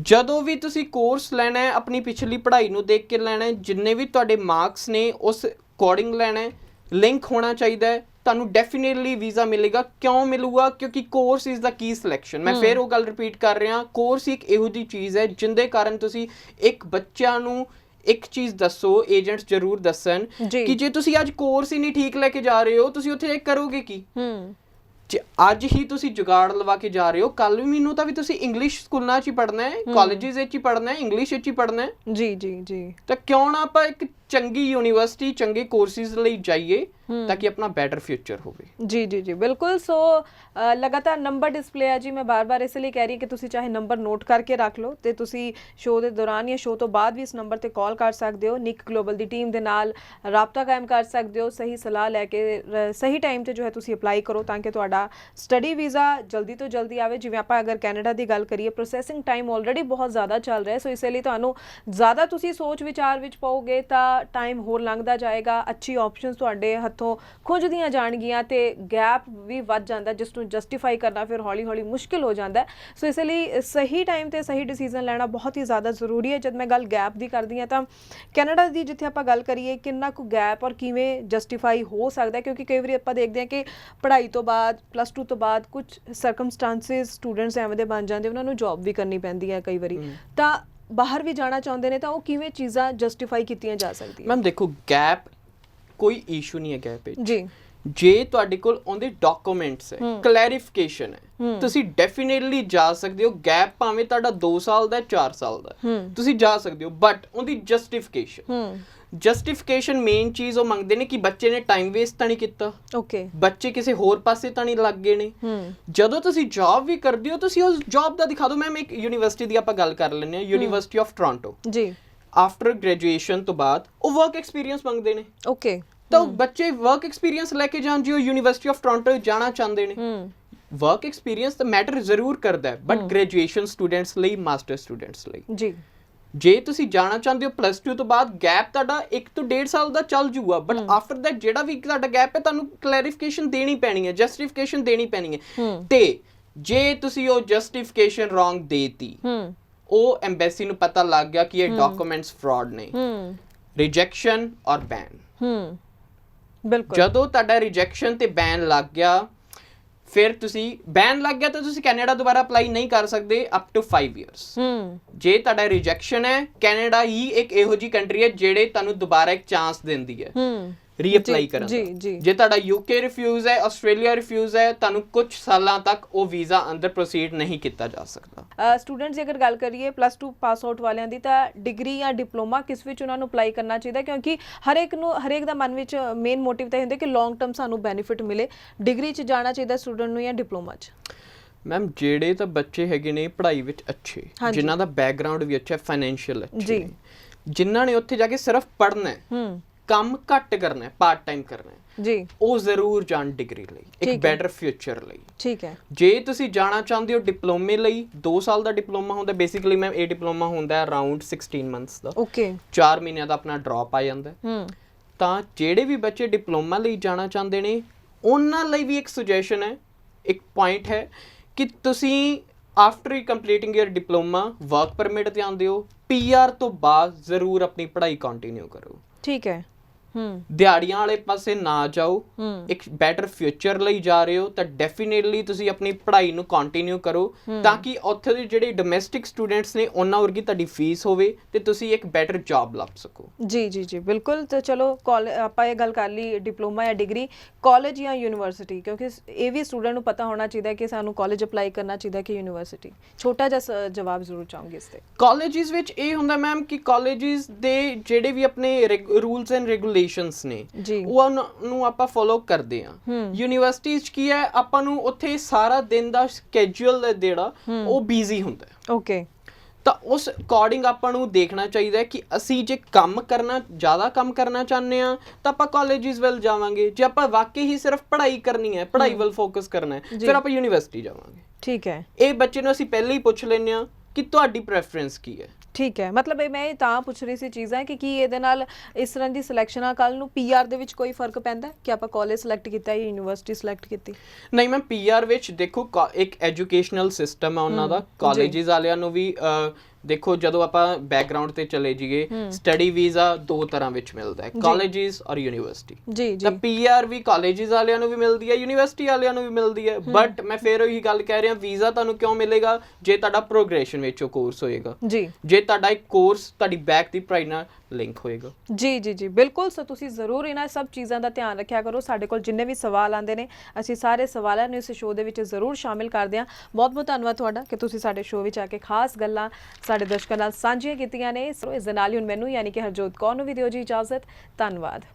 ਜਦੋਂ ਵੀ ਤੁਸੀਂ ਕੋਰਸ ਲੈਣਾ ਹੈ, ਆਪਣੀ ਪਿਛਲੀ ਪੜ੍ਹਾਈ ਨੂੰ ਦੇਖ ਕੇ ਲੈਣਾ ਹੈ, ਜਿੰਨੇ ਵੀ ਤੁਹਾਡੇ ਮਾਰਕਸ ਨੇ ਉਸ ਅਕੋਰਡਿੰਗ ਲੈਣਾ ਹੈ, ਲਿੰਕ ਹੋਣਾ ਚਾਹੀਦਾ ਹੈ, ਤੁਹਾਨੂੰ ਡੈਫੀਨੇਟਲੀ ਵੀਜ਼ਾ ਮਿਲੇਗਾ। ਕਿਉਂ ਮਿਲੂਗਾ? ਕਿਉਂਕਿ course is the key selection. ਮੈਂ ਫਿਰ ਉਹ ਗੱਲ ਰਿਪੀਟ ਕਰ ਰਿਹਾ, ਕੋਰਸ ਇੱਕ ਇਹੋ ਜਿਹੀ ਚੀਜ਼ ਹੈ ਜਿੰਦੇ ਕਾਰਨ ਤੁਸੀਂ ਇੱਕ ਬੱਚਿਆਂ ਨੂੰ ਇੱਕ ਚੀਜ਼ ਦੱਸੋ, ਏਜੰਟਸ ਜ਼ਰੂਰ ਦੱਸਣ ਕਿ ਜੇ ਤੁਸੀਂ ਅੱਜ ਕੋਰਸ ਹੀ ਨਹੀਂ ਠੀਕ ਲੈ ਕੇ ਜਾ ਰਹੇ ਹੋ, ਤੁਸੀਂ ਉੱਥੇ ਕਰੋਗੇ ਕੀ? ਅੱਜ ਹੀ ਤੁਸੀਂ ਜੁਗਾੜ ਲਵਾ ਕੇ ਜਾ ਰਹੇ ਹੋ, ਕੱਲ ਨੂੰ ਤਾਂ ਵੀ ਤੁਸੀਂ ਇੰਗਲਿਸ਼ ਸਕੂਲਾਂ 'ਚ ਹੀ ਪੜ੍ਹਨਾ ਹੈ, ਕਾਲਜਿਸ ਵਿੱਚ ਹੀ ਪੜ੍ਹਨਾ ਹੈ, ਇੰਗਲਿਸ਼ ਵਿੱਚ ਹੀ ਪੜ੍ਹਨਾ ਹੈ। ਜੀ ਜੀ ਜੀ। ਤਾਂ ਕਿਉਂ ਨਾ ਆਪਾਂ ਇੱਕ ਚੰਗੀ ਯੂਨੀਵਰਸਿਟੀ ਚੰਗੇ ਕੋਰਸਿਸ ਲਈ ਜਾਈਏ ਤਾਂ ਕਿ ਆਪਣਾ ਬੈਟਰ ਫਿਊਚਰ ਹੋਵੇ। ਜੀ ਜੀ ਜੀ ਬਿਲਕੁਲ। ਸੋ ਲਗਾਤਾਰ ਨੰਬਰ ਡਿਸਪਲੇ ਹੈ ਜੀ, ਮੈਂ ਬਾਰ-ਬਾਰ ਇਸ ਲਈ ਕਹਿ ਰਹੀ ਕਿ ਤੁਸੀਂ ਚਾਹੇ ਨੰਬਰ ਨੋਟ ਕਰਕੇ ਰੱਖ ਲਓ ਤੇ ਤੁਸੀਂ ਸ਼ੋਅ ਦੇ ਦੌਰਾਨ ਜਾਂ ਸ਼ੋਅ ਤੋਂ ਬਾਅਦ ਵੀ ਇਸ ਨੰਬਰ ਤੇ ਕਾਲ ਕਰ ਸਕਦੇ ਹੋ। ਨਿਕ ਗਲੋਬਲ ਦੀ ਟੀਮ ਦੇ ਨਾਲ ਰਾਬਤਾ ਕਾਇਮ ਕਰ ਸਕਦੇ ਹੋ, ਸਹੀ ਸਲਾਹ ਲੈ ਕੇ ਸਹੀ ਟਾਈਮ ਤੇ ਜੋ ਹੈ ਤੁਸੀਂ ਅਪਲਾਈ ਕਰੋ ਤਾਂ ਕਿ ਤੁਹਾਡਾ ਸਟੱਡੀ ਵੀਜ਼ਾ ਜਲਦੀ ਤੋਂ ਜਲਦੀ ਆਵੇ। ਜਿਵੇਂ ਆਪਾਂ ਅਗਰ ਕੈਨੇਡਾ ਦੀ ਗੱਲ ਕਰੀਏ, ਪ੍ਰੋਸੈਸਿੰਗ ਟਾਈਮ ਆਲਰੇਡੀ ਬਹੁਤ ਜ਼ਿਆਦਾ ਚੱਲ ਰਿਹਾ, ਸੋ ਇਸੇ ਲਈ ਤੁਹਾਨੂੰ ਜ਼ਿਆਦਾ ਤੁਸੀਂ ਸੋਚ ਵਿਚਾਰ ਵਿੱਚ ਪਾਓਗੇ ਤਾਂ ਟਾਈਮ ਹੋਰ ਲੰਘਦਾ ਜਾਏਗਾ, ਅੱਛੀ ਆਪਸ਼ਨਸ ਤੁਹਾਡੇ ਹੱਥੋਂ ਖੁੱਜਦੀਆਂ ਜਾਣਗੀਆਂ ਤੇ ਗੈਪ ਵੀ ਵੱਧ ਜਾਂਦਾ ਜਿਸ ਨੂੰ ਜਸਟੀਫਾਈ ਕਰਨਾ ਫਿਰ ਹੌਲੀ ਹੌਲੀ ਮੁਸ਼ਕਿਲ ਹੋ ਜਾਂਦਾ। ਸੋ ਇਸ ਲਈ ਸਹੀ ਟਾਈਮ ਤੇ ਸਹੀ ਡਿਸੀਜਨ ਲੈਣਾ ਬਹੁਤ ਹੀ ਜ਼ਿਆਦਾ ਜ਼ਰੂਰੀ ਹੈ। ਜਦ ਮੈਂ ਗੱਲ ਗੈਪ ਦੀ ਕਰਦੀ ਹਾਂ ਤਾਂ ਕੈਨੇਡਾ ਦੀ ਜਿੱਥੇ ਆਪਾਂ ਗੱਲ ਕਰੀਏ ਕਿੰਨਾ ਕੁ ਗੈਪ ਔਰ ਕਿਵੇਂ ਜਸਟੀਫਾਈ ਹੋ ਸਕਦਾ, ਕਿਉਂਕਿ ਕਈ ਵਾਰੀ ਆਪਾਂ ਦੇਖਦੇ ਹਾਂ ਕਿ ਪੜ੍ਹਾਈ ਤੋਂ ਬਾਅਦ +2 ਤੋਂ ਬਾਅਦ ਕੁਝ ਸਰਕਮਸਟੈਂਸਿਸ ਸਟੂਡੈਂਟਸ ਐਵੇਂ ਦੇ ਬਣ ਜਾਂਦੇ ਉਹਨਾਂ ਨੂੰ ਜੌਬ ਵੀ ਕਰਨੀ ਪੈਂਦੀ ਹੈ ਕਈ ਵਾਰੀ, ਤਾਂ ਬਾਹਰ ਵੀ ਜਾਣਾ ਚਾਹੁੰਦੇ ਨੇ, ਤਾਂ ਉਹ ਕਿਵੇਂ ਚੀਜ਼ਾਂ ਜਸਟੀਫਾਈ ਕੀਤੀਆਂ ਜਾ ਸਕਦੀਆਂ? ਮੈਮ ਦੇਖੋ, ਗੈਪ ਕੋਈ ਇਸ਼ੂ ਨਹੀਂ ਹੈ ਗੈਪ ਵਿੱਚ ਜੀ। ਜੇ ਤੁਹਾਡੇ ਕੋਲ ਉਹਦੇ ਡਾਕੂਮੈਂਟਸ ਹੈ, ਕਲੈਰੀਫਿਕੇਸ਼ਨ ਹੈ, ਤੁਸੀਂ ਡੈਫੀਨੇਟਲੀ ਜਾ ਸਕਦੇ ਹੋ। ਗੈਪ ਭਾਵੇਂ ਤੁਹਾਡਾ 2 ਸਾਲ ਦਾ 4 ਸਾਲ ਦਾ ਤੁਸੀਂ ਜਾ ਸਕਦੇ ਹੋ, ਬਟ ਉਹਦੀ ਜਸਟੀਫਿਕੇਸ਼ਨ ਮੇਨ ਚੀਜ਼ ਉਹ ਮੰਗਦੇ ਨੇ ਕਿ ਬੱਚੇ ਨੇ ਟਾਈਮ ਵੇਸਟ ਤਾਂ ਨਹੀਂ ਕੀਤਾ, ਓਕੇ, ਬੱਚੇ ਕਿਸੇ ਹੋਰ ਪਾਸੇ ਤਾਂ ਨਹੀਂ ਲੱਗ ਗਏ ਨੇ। ਜਦੋਂ ਤੁਸੀਂ ਜੌਬ ਵੀ ਕਰਦੇ ਹੋ ਤੁਸੀਂ ਉਸ ਜੌਬ ਦਾ ਦਿਖਾ ਦਿਓ। ਮੈਮ ਇੱਕ ਯੂਨੀਵਰਸਿਟੀ ਦੀ ਆਪਾਂ ਗੱਲ ਕਰ ਲੈਂਦੇ ਹਾਂ, ਯੂਨੀਵਰਸਿਟੀ ਆਫ ਟੋਰਾਂਟੋ ਜੀ, ਆਫਟਰ ਗ੍ਰੈਜੂਏਸ਼ਨ ਤੋਂ ਬਾਅਦ ਉਹ ਵਰਕ ਐਕਸਪੀਰੀਅੰਸ ਮੰਗਦੇ ਨੇ, ਓਕੇ, ਤਾਂ ਬੱਚੇ ਵਰਕ ਐਕਸਪੀਰੀਅੰਸ ਲੈ ਕੇ ਜਾਣ, ਜੋ ਯੂਨੀਵਰਸਿਟੀ ਆਫ ਟੋਰਾਂਟੋ ਜਾਣਾ ਚਾਹੁੰਦੇ ਨੇ। ਵਰਕ ਐਕਸਪੀਰੀਅੰਸ ਤਾਂ ਮੈਟਰ ਜ਼ਰੂਰ ਕਰਦਾ ਹੈ, ਬਟ ਗ੍ਰੈਜੂਏਸ਼ਨ ਸਟੂਡੈਂਟਸ ਲਈ, ਮਾਸਟਰ ਸਟੂਡੈਂਟਸ ਲਈ ਜੀ, ਜੇ ਤੁਸੀਂ ਜਾਣਾ ਚਾਹੁੰਦੇ ਹੋ +2 ਤੋਂ ਬਾਅਦ, ਗੈਪ ਤੁਹਾਡਾ 1 ਤੋਂ 1.5 ਸਾਲ ਦਾ ਚੱਲ ਜੂਗਾ, ਬਟ ਆਫਟਰ ਦੈਟ ਜਿਹੜਾ ਵੀ ਤੁਹਾਡਾ ਗੈਪ ਹੈ ਤੁਹਾਨੂੰ ਕਲੈਰੀਫਿਕੇਸ਼ਨ ਦੇਣੀ ਪੈਣੀ ਹੈ, ਜਸਟੀਫਿਕੇਸ਼ਨ ਦੇਣੀ ਪੈਣੀ ਹੈ। ਤੇ ਜੇ ਤੁਸੀਂ ਉਹ ਜਸਟੀਫਿਕੇਸ਼ਨ ਰੋਂਗ ਦੇਤੀ, ਉਹ ਐਮਬੈਸੀ ਨੂੰ ਪਤਾ ਲੱਗ ਗਿਆ ਕਿ ਇਹ ਡਾਕੂਮੈਂਟਸ ਫਰਾਡ ਨੇ, ਰਿਜੈਕਸ਼ਨ ਔਰ ਬੈਨ। ਬਿਲਕੁਲ, ਜਦੋਂ ਤੁਹਾਡਾ ਰਿਜੈਕਸ਼ਨ ਤੇ ਬੈਨ ਲੱਗ ਗਿਆ, ਫਿਰ ਤੁਸੀਂ ਬੈਨ ਲੱਗ ਗਿਆ ਤਾਂ ਤੁਸੀਂ ਕੈਨੇਡਾ ਦੁਬਾਰਾ ਅਪਲਾਈ ਨਹੀਂ ਕਰ ਸਕਦੇ ਅਪ ਟੂ 5 ਇਅਰਸ। ਜੇ ਤੁਹਾਡਾ ਰਿਜੈਕਸ਼ਨ ਹੈ, ਕੈਨੇਡਾ ਹੀ ਇੱਕ ਇਹੋ ਜਿਹੀ ਕੰਟਰੀ ਹੈ ਜਿਹੜੇ ਤੁਹਾਨੂੰ ਦੁਬਾਰਾ ਇੱਕ ਚਾਂਸ ਦਿੰਦੀ ਹੈ ਰੀਅਪਲਾਈ ਕਰਨ ਦਾ। ਜੇ ਤੁਹਾਡਾ ਯੂਕੇ ਰਿਫਿਊਜ਼ ਹੈ, ਆਸਟ੍ਰੇਲੀਆ ਰਿਫਿਊਜ਼ ਹੈ, ਤੁਹਾਨੂੰ ਕੁਝ ਸਾਲਾਂ ਤੱਕ ਉਹ ਵੀਜ਼ਾ ਅੰਦਰ ਪ੍ਰੋਸੀਡ ਨਹੀਂ ਕੀਤਾ ਜਾ ਸਕਦਾ। ਸਟੂਡੈਂਟਸ ਦੀ ਅਗਰ ਗੱਲ ਕਰੀਏ +2 ਪਾਸ ਆਊਟ ਵਾਲਿਆਂ ਦੀ, ਤਾਂ ਡਿਗਰੀ ਜਾਂ ਡਿਪਲੋਮਾ ਕਿਸ ਵਿੱਚ ਉਹਨਾਂ ਨੂੰ ਅਪਲਾਈ ਕਰਨਾ ਚਾਹੀਦਾ? ਕਿਉਂਕਿ ਹਰੇਕ ਦਾ ਮਨ ਵਿੱਚ ਮੇਨ ਮੋਟਿਵ ਤਾਂ ਇਹ ਹੁੰਦਾ ਕਿ ਲੌਂਗ ਟਰਮ ਸਾਨੂੰ ਬੈਨੀਫਿਟ ਮਿਲੇ। ਡਿਗਰੀ 'ਚ ਜਾਣਾ ਚਾਹੀਦਾ ਸਟੂਡੈਂਟ ਨੂੰ ਜਾਂ ਡਿਪਲੋਮਾ 'ਚ? ਮੈਮ ਜਿਹੜੇ ਤਾਂ ਬੱਚੇ ਹੈਗੇ ਨੇ ਪੜ੍ਹਾਈ ਵਿੱਚ ਅੱਛੇ, ਜਿਨ੍ਹਾਂ ਦਾ ਬੈਕਗ੍ਰਾਉਂਡ ਵੀ ਅੱਛਾ, ਫਾਈਨੈਂਸ਼ੀਅਲ ਅੱਛੇ ਨੇ, ਜਿਨ੍ਹਾਂ ਨੇ ਉੱਥੇ ਜਾ ਕੇ ਸਿਰਫ ਪੜ੍ਹਨਾ ਹੈ, ਕੰਮ ਘੱਟ ਕਰਨਾ ਹੈ, ਪਾਰਟ ਟਾਈਮ ਕਰਨਾ ਹੈ ਜੀ, ਉਹ ਜ਼ਰੂਰ ਜਾਣ ਡਿਗਰੀ ਲਈ, ਇੱਕ ਬੈਟਰ ਫਿਊਚਰ ਲਈ। ਠੀਕ ਹੈ। ਜੇ ਤੁਸੀਂ ਜਾਣਾ ਚਾਹੁੰਦੇ ਹੋ ਡਿਪਲੋਮੇ ਲਈ, 2 ਸਾਲ ਦਾ ਡਿਪਲੋਮਾ ਹੁੰਦਾ ਬੇਸਿਕਲੀ ਮੈਮ, ਇਹ ਡਿਪਲੋਮਾ ਹੁੰਦਾ ਅਰਾਊਂਡ 16 ਮੰਥਸ ਦਾ, ਓਕੇ, 4 ਮਹੀਨਿਆਂ ਦਾ ਆਪਣਾ ਡ੍ਰੌਪ ਆ ਜਾਂਦਾ। ਤਾਂ ਜਿਹੜੇ ਵੀ ਬੱਚੇ ਡਿਪਲੋਮਾ ਲਈ ਜਾਣਾ ਚਾਹੁੰਦੇ ਨੇ ਉਹਨਾਂ ਲਈ ਵੀ ਇੱਕ ਸੁਜੈਸ਼ਨ ਹੈ, ਇੱਕ ਪੁਆਇੰਟ ਹੈ ਕਿ ਤੁਸੀਂ ਆਫਟਰ ਕੰਪਲੀਟਿੰਗ ਯਰ ਡਿਪਲੋਮਾ ਵਰਕ ਪਰਮਿਟ ਤੇ ਆਉਂਦੇ ਹੋ, PR ਤੋਂ ਬਾਅਦ ਜ਼ਰੂਰ ਆਪਣੀ ਪੜ੍ਹਾਈ ਕੰਟੀਨਿਊ ਕਰੋ। ਠੀਕ ਹੈ। ਦਿਹਾੜੀਆਂ ਵਾਲੇ ਪਾਸੇ ਨਾ ਜਾਓ, ਇੱਕ ਬੈਟਰ ਫਿਊਚਰ ਲਈ ਜਾ ਰਹੇ ਹੋ ਤਾਂ ਡੈਫੀਨੇਟਲੀ ਤੁਸੀਂ ਆਪਣੀ ਪੜ੍ਹਾਈ ਨੂੰ ਕੰਟੀਨਿਊ ਕਰੋ ਤਾਂ ਕਿ ਉੱਥੇ ਦੇ ਜਿਹੜੇ ਡੋਮੈਸਟਿਕ ਸਟੂਡੈਂਟਸ ਨੇ ਉਹਨਾਂ ਵਰਗੀ ਤੁਹਾਡੀ ਫੀਸ ਹੋਵੇ ਤੇ ਤੁਸੀਂ ਇੱਕ ਬੈਟਰ ਜੌਬ ਲੱਭ ਸਕੋ। ਜੀ ਜੀ ਜੀ ਬਿਲਕੁਲ। ਤਾਂ ਚਲੋ ਆਪਾਂ ਇਹ ਗੱਲ ਕਰ ਲਈ ਡਿਪਲੋਮਾ ਜਾਂ ਡਿਗਰੀ, ਕਾਲਜ ਜਾਂ ਯੂਨੀਵਰਸਿਟੀ, ਕਿਉਂਕਿ ਇਹ ਵੀ ਸਟੂਡੈਂਟ ਨੂੰ ਪਤਾ ਹੋਣਾ ਚਾਹੀਦਾ ਕਿ ਸਾਨੂੰ ਕਾਲਜ ਅਪਲਾਈ ਕਰਨਾ ਚਾਹੀਦਾ ਕਿ ਯੂਨੀਵਰਸਿਟੀ। ਛੋਟਾ ਜਿਹਾ ਜਵਾਬ ਜ਼ਰੂਰ ਚਾਹੂੰਗੀ ਇਸ ਤੇ। ਕਾਲਜਿਸ ਵਿੱਚ ਇਹ ਹੁੰਦਾ ਮੈਮ ਕਿ ਕਾਲਜਿਸ ਦੇ ਜਿਹੜੇ ਵੀ ਆਪਣੇ ਰੂਲਸ ਐਂਡ ਰੈਗੂਲੇਸ਼ਨਸ ਨੇ ਉਹ ਨੂੰ ਆਪਾਂ ਫੋਲੋ ਕਰਦੇ ਆ। ਯੂਨੀਵਰਸਿਟੀ 'ਚ ਕੀ ਹੈ, ਆਪਾਂ ਨੂੰ ਉੱਥੇ ਸਾਰਾ ਦਿਨ ਦਾ ਸਕੇਜੂਅਲ ਜਿਹੜਾ ਉਹ ਬਿਜ਼ੀ ਹੁੰਦਾ ਹੈ, ਓਕੇ, ਤਾਂ ਉਸ ਅਕੋਰਡਿੰਗ ਆਪਾਂ ਨੂੰ ਦੇਖਣਾ ਚਾਹੀਦਾ ਹੈ ਕਿ ਅਸੀਂ ਜੇ ਜ਼ਿਆਦਾ ਕੰਮ ਕਰਨਾ ਚਾਹੁੰਦੇ ਆ ਤਾਂ ਆਪਾਂ ਕਾਲਜਿਸ ਵੱਲ ਜਾਵਾਂਗੇ। ਜੇ ਆਪਾਂ ਵਾਕਈ ਹੀ ਸਿਰਫ ਪੜ੍ਹਾਈ ਕਰਨੀ ਹੈ, ਪੜ੍ਹਾਈ ਵੱਲ ਫੋਕਸ ਕਰਨਾ ਹੈ, ਫਿਰ ਆਪਾਂ ਯੂਨੀਵਰਸਿਟੀ ਜਾਵਾਂਗੇ। ਠੀਕ ਹੈ। ਇਹ ਬੱਚੇ ਨੂੰ ਅਸੀਂ ਪਹਿਲਾਂ ਹੀ ਪੁੱਛ ਲੈਂਦੇ ਆ ਕਿ ਤੁਹਾਡੀ ਪ੍ਰੈਫਰੈਂਸ ਕੀ ਹੈ। ਠੀਕ ਹੈ। ਮਤਲਬ ਇਹ ਮੈਂ ਤਾਂ ਪੁੱਛ ਰਹੀ ਸੀ ਚੀਜ਼ਾਂ ਕਿ ਕੀ ਇਹਦੇ ਨਾਲ ਇਸ ਤਰ੍ਹਾਂ ਦੀ ਸਿਲੈਕਸ਼ਨ ਆ ਕੱਲ ਨੂੰ PR ਦੇ ਵਿੱਚ ਕੋਈ ਫਰਕ ਪੈਂਦਾ ਕਿ ਆਪਾਂ ਕਾਲਜ ਸਿਲੈਕਟ ਕੀਤਾ ਜਾਂ ਯੂਨੀਵਰਸਿਟੀ ਸਿਲੈਕਟ ਕੀਤੀ? ਨਹੀਂ ਮੈਮ, PR ਵਿੱਚ ਦੇਖੋ ਇੱਕ ਐਜੂਕੇਸ਼ਨਲ ਸਿਸਟਮ ਆ ਉਹਨਾਂ ਦਾ। ਕਾਲਜਿਸ ਵਾਲਿਆਂ ਨੂੰ ਵੀ ਦੇਖੋ, ਜਦੋਂ ਆਪਾਂ ਬੈਕਗ੍ਰਾਉਂਡ ਤੇ ਚਲੇ ਜਾਈਏ, ਸਟੱਡੀ ਵੀਜ਼ਾ 2 ਤਰ੍ਹਾਂ ਵਿੱਚ ਮਿਲਦਾ ਹੈ, ਕਾਲਜਿਸ ਔਰ ਯੂਨੀਵਰਸਿਟੀ। ਜੀ ਜੀ। ਤਾਂ PR ਵੀ ਕਾਲਜਿਸ ਵਾਲਿਆਂ ਨੂੰ ਵੀ ਮਿਲਦੀ ਹੈ, ਯੂਨੀਵਰਸਿਟੀ ਵਾਲਿਆਂ ਨੂੰ ਵੀ ਮਿਲਦੀ ਹੈ, ਬਟ ਮੈਂ ਫਿਰ ਉਹੀ ਗੱਲ ਕਹਿ ਰਿਹਾ, ਵੀਜ਼ਾ ਤੁਹਾਨੂੰ ਕਿਉਂ ਮਿਲੇਗਾ? ਜੇ ਤੁਹਾਡਾ ਪ੍ਰੋਗਰੈਸ਼ਨ ਵਿੱਚ ਉਹ ਕੋਰਸ ਹੋਏਗਾ ਜੀ। ਜੇ ਤੁਹਾਡਾ ਇੱਕ ਕੋਰਸ ਤੁਹਾਡੀ ਬੈਕ ਦੀ ਪੜ੍ਹਾਈ ਨਾਲ ਲਿੰਕ ਹੋਏਗਾ। ਜੀ ਜੀ ਜੀ ਬਿਲਕੁਲ। ਸੋ ਤੁਸੀਂ ਜ਼ਰੂਰ ਇਹਨਾਂ ਸਭ ਚੀਜ਼ਾਂ ਦਾ ਧਿਆਨ ਰੱਖਿਆ ਕਰੋ। ਸਾਡੇ ਕੋਲ ਜਿੰਨੇ ਵੀ ਸਵਾਲ ਆਉਂਦੇ ਨੇ ਅਸੀਂ ਸਾਰੇ ਸਵਾਲਾਂ ਨੂੰ ਇਸ ਸ਼ੋਅ ਦੇ ਵਿੱਚ ਜ਼ਰੂਰ ਸ਼ਾਮਿਲ ਕਰਦੇ ਹਾਂ। ਬਹੁਤ ਬਹੁਤ ਧੰਨਵਾਦ ਤੁਹਾਡਾ ਕਿ ਤੁਸੀਂ ਸਾਡੇ ਸ਼ੋਅ ਵਿੱਚ ਆ ਕੇ ਖਾਸ ਗੱਲਾਂ ਸਾਡੇ ਦਰਸ਼ਕਾਂ ਨਾਲ ਸਾਂਝੀਆਂ ਕੀਤੀਆਂ ਨੇ। ਸੋ ਇਸ ਦੇ ਨਾਲ ਹੀ ਹੁਣ ਮੈਨੂੰ ਯਾਨੀ ਕਿ ਹਰਜੋਤ ਕੌਰ ਨੂੰ ਵੀ ਦਿਓ ਜੀ ਇਜਾਜ਼ਤ। ਧੰਨਵਾਦ।